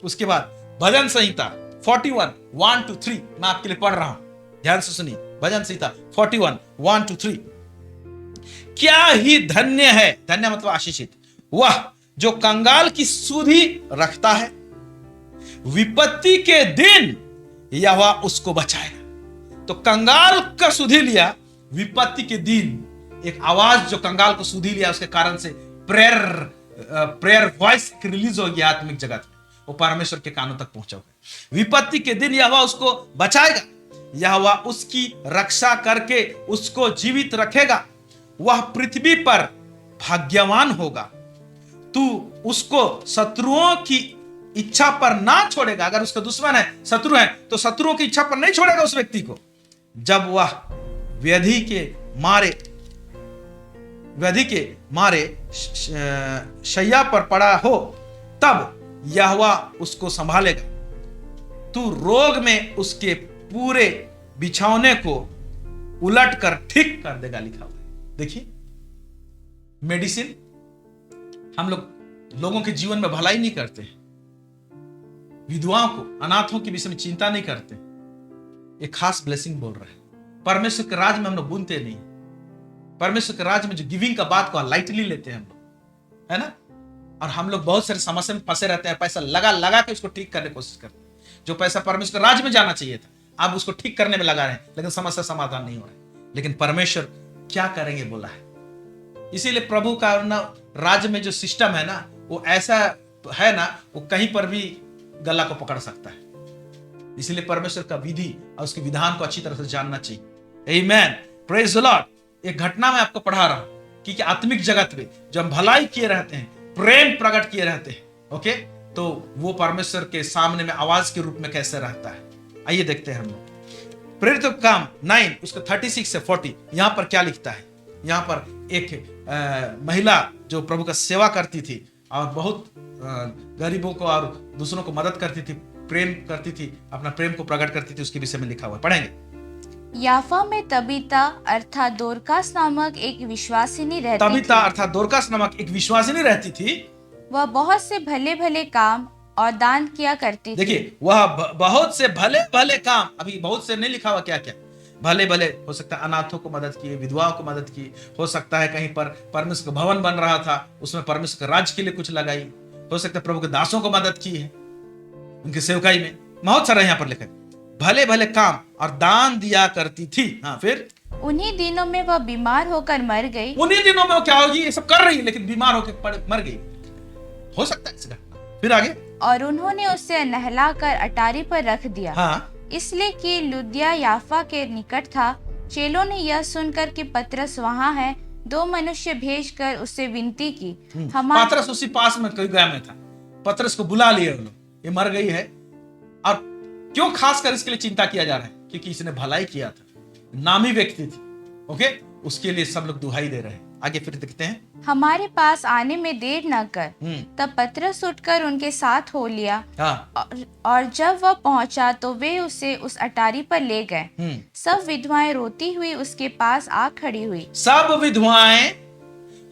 उसके बाद भजन संहिता 41 1 to 3 मैं आपके लिए पढ़ रहा हूं, ध्यान से सुनिए। भजन संहिता 41 1 to 3। क्या ही धन्य है, धन्य मतलब आशीषित, वह जो कंगाल की सुधि रखता है, विपत्ति के दिन यहोवा उसको बचाएगा। तो कंगाल का सुधि लिया, विपत्ति के दिन एक आवाज जो कंगाल को सुधि लिया, उसके कारण से प्रेयर वॉइस रिलीज हो गया आत्मिक जगत में, वो परमेश्वर के कानों तक पहुंचा हुआ। विपत्ति के दिन यहोवा उसको बचाएगा, यहोवा उसकी रक्षा करके उसको जीवित रखेगा। वह पृथ्वी पर भाग्यवान होगा, तू उसको शत्रुओं की इच्छा पर ना छोड़ेगा। अगर उसका दुश्मन है, शत्रु है, तो शत्रुओं की इच्छा पर नहीं छोड़ेगा उस व्यक्ति को। जब वह व्याधि के मारे शैया पर पड़ा हो, तब यहोवा उसको संभालेगा। तू रोग में उसके पूरे बिछौने को उलट कर ठीक कर देगा। लिखा हुआ है। देखिए, मेडिसिन हम लोगों के जीवन में भलाई नहीं करते हैं, विधवाओं को, अनाथों के विषय में चिंता नहीं करते। एक खास ब्लेसिंग बोल रहा है। परमेश्वर के राज में हम लोग बुनते नहीं, परमेश्वर के राज में जो गिविंग का बात को लाइटली लेते हैं हम लोग, है ना। और हम लोग बहुत सारे समस्या में फंसे रहते हैं, पैसा लगा के उसको ठीक करने की कोशिश करते हैं। जो पैसा परमेश्वर के राज में जाना चाहिए था, आप उसको ठीक करने में लगा रहे हैं, लेकिन समस्या समाधान नहीं हो रहा है। लेकिन परमेश्वर क्या करेंगे बोला है। इसीलिए प्रभु का राज्य में जो सिस्टम है ना, वो ऐसा है ना, वो कहीं पर भी गला को पकड़ सकता है। इसलिए परमेश्वर का विधि और उसके विधान को अच्छी तरह से जानना चाहिए। आमेन, प्रेज द लॉर्ड। एक घटना मैं आपको पढ़ा रहा हूं कि आत्मिक जगत में जब हम भलाई किए रहते हैं, प्रेम प्रकट किए रहते हैं, ओके, तो वो परमेश्वर के सामने में आवाज के रूप में कैसे रहता है। आइए देखते हैं हम लोग प्रेरित काम 9 उसका 36 से 40। यहां पर क्या लिखता है। यहां पर एक महिला जो प्रभु का सेवा करती थी और बहुत गरीबों को और दूसरों को मदद करती थी, प्रेम करती थी, अपना प्रेम को प्रकट करती थी, उसके विषय में लिखा हुआ है। पढ़ेंगे। याफा में तबीता अर्थात दोरकास नामक एक विश्वासिनी रहती तबीता थी। अर्थात दोरकास नामक एक विश्वासिनी रहती थी। वह बहुत से भले भले काम और दान किया करती थी। देखिए, वह बहुत से भले भले काम, अभी बहुत से नहीं लिखा हुआ क्या क्या, भले भले हो सकता है अनाथों को मदद की, विधवाओं को मदद की, हो सकता है कहीं पर परमेश्वर का भवन बन रहा था, उसमें परमेश्वर के राज्य के लिए कुछ लगाई, हो सकता है प्रभु के दासों को मदद की है उनकी सेवकाई में। बहुत सारा यहाँ पर लिखा है, भले भले काम और दान दिया करती थी। हाँ, फिर उन्हीं दिनों में वह बीमार होकर मर गई। उन्हीं दिनों में वो क्या होगी, ये सब कर रही है लेकिन बीमार होकर मर गई, हो सकता है इसका। फिर आगे, और उन्होंने उसे नहलाकर अटारी पर रख दिया। हाँ, इसलिए कि लुदिया याफा के निकट था। चेलों ने यह सुनकर कि पतरस वहाँ है, 2 मनुष्य भेजकर उससे विनती की। पतरस उसी पास में कोई गांव में था, पतरस को बुला लिए उन्होंने, ये मर गई है। और क्यों खासकर इसके लिए चिंता किया जा रहा है, क्योंकि इसने भलाई किया था, नामी व्यक्ति थी, ओके, उसके लिए सब लोग दुहाई दे रहे हैं। आगे फिर देखते हैं, हमारे पास आने में देर न कर। तब पतरस उठकर उनके साथ हो लिया। हाँ। और जब वह पहुंचा तो वे उसे उस अटारी पर ले गए। सब विधवाएं रोती हुई उसके पास आ खड़ी हुई। सब विधवाएं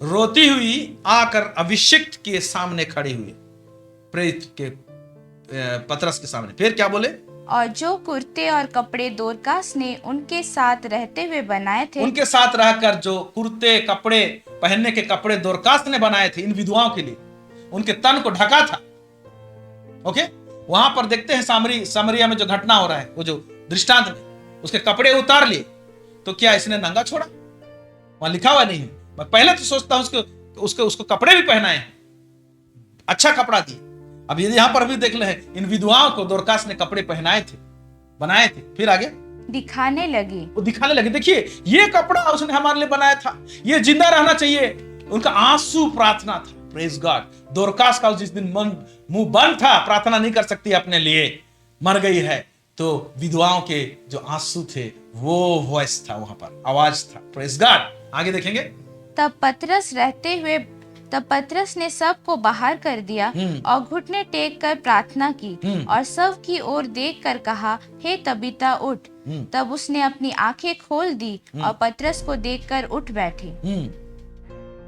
रोती हुई आकर अभिषिक्त के सामने खड़ी हुई, प्रेरित के पतरस के सामने। फिर क्या बोले, और जो कुर्ते और कपड़े दोरकास ने उनके साथ रहते हुए बनाए थे, उनके साथ रहकर जो कुर्ते कपड़े पहनने के कपड़े दोरकास ने बनाए थे इन विधवाओं के लिए, उनके तन को ढका था, ओके। वहां पर देखते हैं सामरिया में जो घटना हो रहा है, वो जो दृष्टांत में उसके कपड़े उतार लिए, तो क्या इसने नंगा छोड़ा, वहां लिखा हुआ नहीं है। मैं पहले तो सोचता हूं उसको कपड़े भी पहनाए हैं, अच्छा कपड़ा दिए। अब यहां पर भी देख ले, इन विधवाओं को दोरकास ने कपड़े पहनाए थे, बनाए थे। फिर आगे, दिखाने लगी। वो दिखाने लगे, देखिए ये कपड़ा उसने हमारे लिए बनाया था, ये जिंदा रहना चाहिए। उनका आंसू प्रार्थना था, प्रेज गॉड। दोरकास का जिस दिन मुंह बंद था, प्रार्थना नहीं कर सकती अपने लिए, मर गई है, तो विधवाओं के जो आंसू थे वो वॉइस था, वहां पर आवाज था, प्रेज गॉड। आगे देखेंगे, तब पतरस ने सबको बाहर कर दिया और घुटने टेक कर प्रार्थना की और सब की ओर देख कर कहा, हे तबीता उठ। तब उसने अपनी आंखें खोल दी और पतरस को देखकर उठ बैठी।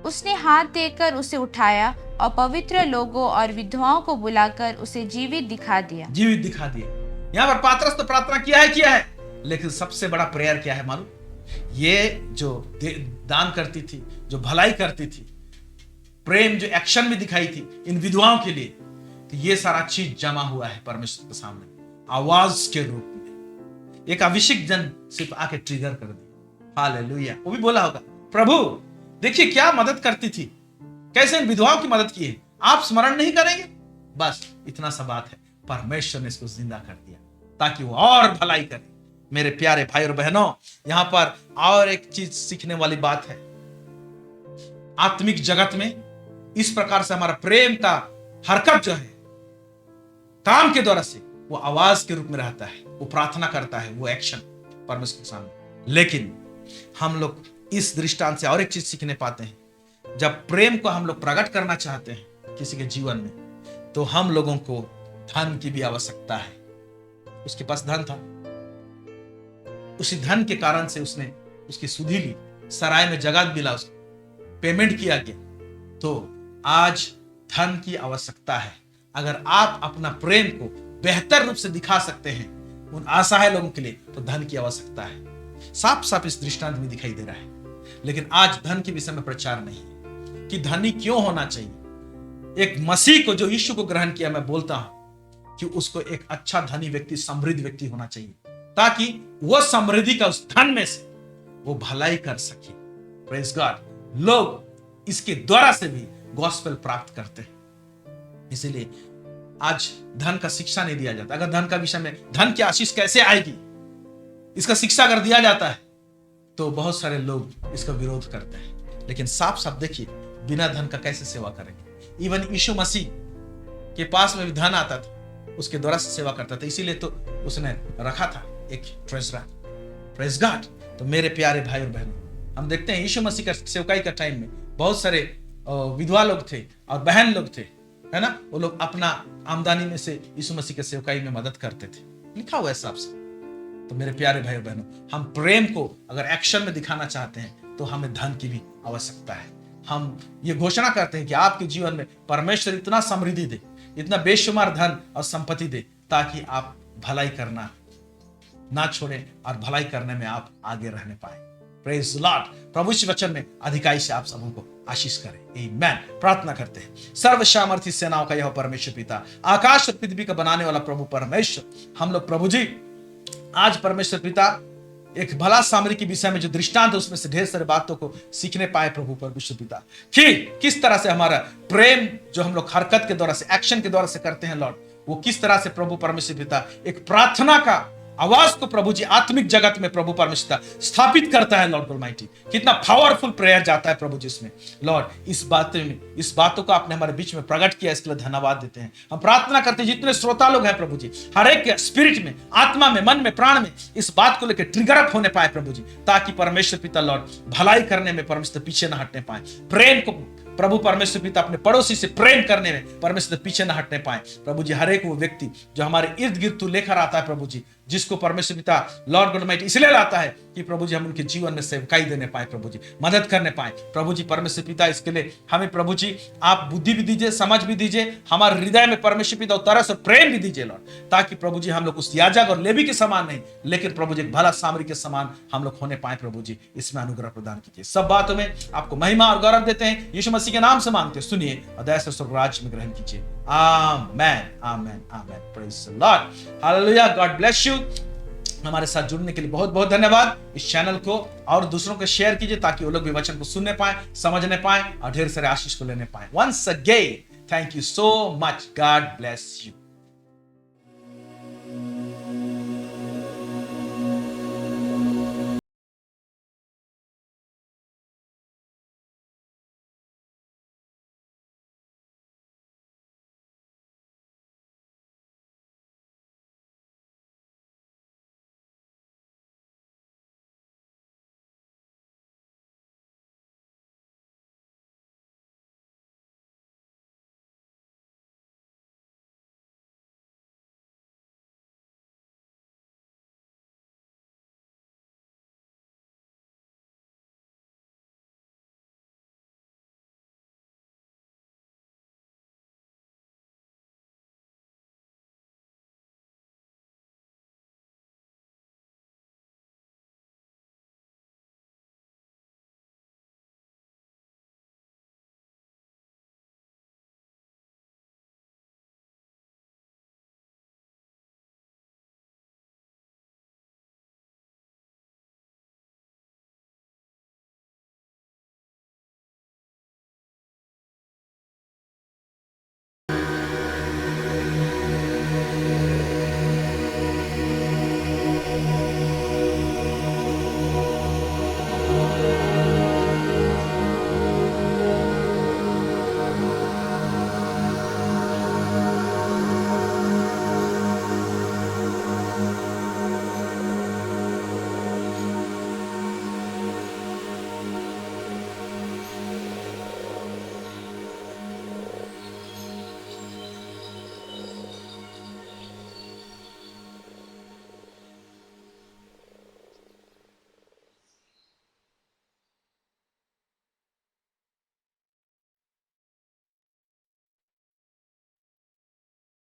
उसने हाथ देकर उसे उठाया और पवित्र लोगों और विधवाओं को बुलाकर उसे जीवित दिखा दिया। यहाँ पर पतरस तो प्रार्थना किया है, लेकिन सबसे बड़ा प्रेयर क्या है मालूम, ये जो दान करती थी, जो भलाई करती थी, प्रेम जो एक्शन में दिखाई थी इन विधवाओं के लिए, तो ये सारा चीज जमा हुआ है परमेश्वर के सामने आवाज के रूप में। एक अभिषेक जन सिर्फ आके ट्रिगर कर दिया, हालेलुया। वो भी बोला होगा, प्रभु देखिए क्या मदद करती थी, कैसे इन विधवाओं की मदद की है, आप स्मरण नहीं करेंगे। बस इतना सा बात है, परमेश्वर ने इसको जिंदा कर दिया ताकि वो और भलाई करे। मेरे प्यारे भाई और बहनों, यहां पर और एक चीज सीखने वाली बात है। आत्मिक जगत में इस प्रकार से हमारा प्रेम का हरकत जो है काम के द्वारा से, वो आवाज के रूप में रहता है, वो प्रार्थना करता है, वो एक्शन परमेश्वर के सामने। लेकिन हम लोग इस दृष्टांत से और एक चीज सीखने पाते हैं, जब प्रेम को हम लोग प्रकट करना चाहते हैं किसी के जीवन में, तो हम लोगों को धन की भी आवश्यकता है। उसके पास धन था, उसी धन के कारण से उसने उसकी सुधि ली, सराय में जगह मिला, उसको पेमेंट किया गया। तो आज धन की आवश्यकता है। अगर आप अपना प्रेम को बेहतर रूप से दिखा सकते हैं उन असहाय लोगों के लिए, तो धन की आवश्यकता है। साफ साफ इस दृष्टांत में दिखाई दे रहा है। लेकिन आज धन के विषय में प्रचार नहीं है कि धनी क्यों होना चाहिए। एक मसीह को जो यीशु को ग्रहण किया, मैं बोलता हूं कि उसको एक अच्छा धनी व्यक्ति, समृद्ध व्यक्ति होना चाहिए, ताकि वो समृद्धि का उस धन में से वो भलाई कर सके। Praise God. लोग इसके द्वारा से भी गॉस्पेल प्राप्त करते हैं। इसीलिए आज धन का शिक्षा नहीं दिया जाता। अगर धन का विषय में धन की आशीष कैसे आएगी इसका शिक्षा अगर दिया जाता है तो बहुत सारे लोग इसका विरोध करते हैं। लेकिन साफ साफ देखिए, बिना धन का कैसे सेवा करेंगे। इवन यीशु मसीह के पास में भी धन आता था, उसके द्वारा से सेवा करता था, इसीलिए तो उसने रखा था एक ट्रेजर। Praise God. तो मेरे प्यारे भाई और बहनों, हम देखते हैं यीशु मसीह का सेवकाई का टाइम में बहुत सारे विधवा लोग थे और बहन लोग थे, है ना। वो लोग अपना आमदनी में से यीशु मसीह के सेवकाई में मदद करते थे, लिखा हुआ है साफ साफ। तो मेरे प्यारे भाई और बहनों, हम प्रेम को अगर एक्शन में दिखाना चाहते हैं तो हमें धन की भी आवश्यकता है। हम ये घोषणा करते हैं कि आपके जीवन में परमेश्वर इतना समृद्धि दे, इतना बेशुमार धन और संपत्ति दे, ताकि आप भलाई करना ना छोड़े और भलाई करने में आप आगे रहने पाए। Praise the Lord. प्रभु इस वचन में अधिकाई से आप सबों को आशीष करे। आमेन। प्रार्थना करते हैं। सर्वसामर्थी सेनाओं का यह परमेश्वर पिता, आकाश और पृथ्वी का बनाने वाला प्रभु परमेश्वर, हम लोग प्रभु जी आज परमेश्वर पिता एक भला सामरी के विषय में जो दृष्टांत है उसमें से ढेर सारे बातों को सीखने पाए प्रभु परमेश्वर पिता, कि किस तरह से हमारा प्रेम जो हम लोग हरकत के द्वारा से, एक्शन के द्वारा से करते हैं लॉर्ड, वो किस तरह से प्रभु परमेश्वर पिता एक प्रार्थना का आवाज को प्रभु जी आत्मिक जगत में प्रभु परमेश्वर स्थापित करता है लॉर्ड ऑलमाइटी। कितना पावरफुल प्रेयर जाता है प्रभु जी इसमें लॉर्ड। इस बातों को आपने हमारे बीच में प्रकट किया, इसके लिए धन्यवाद देते हैं। हम प्रार्थना करते हैं जितने श्रोता लोग हैं प्रभु जी, हर एक के स्पिरिट में, आत्मा में, मन में, प्राण में इस बात को लेकर ट्रिगर अप होने पाए प्रभु जी, ताकि परमेश्वर पिता लॉर्ड भलाई करने में परमेश्वर पीछे न हटने पाए। प्रेम को प्रभु परमेश्वर पिता अपने पड़ोसी से प्रेम करने में परमेश्वर पीछे न हटने पाए प्रभु जी। हर एक वो व्यक्ति जो हमारे इर्द गिर्द तू लेकर आता है प्रभु जी, जिसको परमेश्वर पिता लॉर्ड गॉड ऑलमाइटी इसलिए लाता है कि प्रभु जी हम उनके जीवन में सेवकाई देने पाए प्रभु जी, मदद करने पाए प्रभु जी। परमेश्वर पिता इसके लिए हमें प्रभु जी आप बुद्धि भी दीजिए, समझ भी दीजिए, हमारे हृदय में परमेश्वर पिता तरस और प्रेम भी दीजिए लॉर्ड, ताकि प्रभु जी हम लोग उस याजक और लेवी के समान नहीं, लेकिन प्रभु जी भला सामरी के समान हम लोग होने पाए प्रभु जी। इसमें अनुग्रह प्रदान कीजिए। सब बातों में आपको महिमा और गौरव देते हैं, यीशु मसीह के नाम से मांगते, सुनिए और दया से स्वर्ग राज्य में ग्रहण कीजिए। Amen amen amen. Praise the lord. Hallelujah. God bless you. हमारे साथ जुड़ने के लिए बहुत बहुत धन्यवाद। इस चैनल को और दूसरों को शेयर कीजिए ताकि वो लोग भी वचन को सुनने पाए, समझने पाए और ढेर सारे आशीष को लेने पाए। Once again thank you so much. God bless you.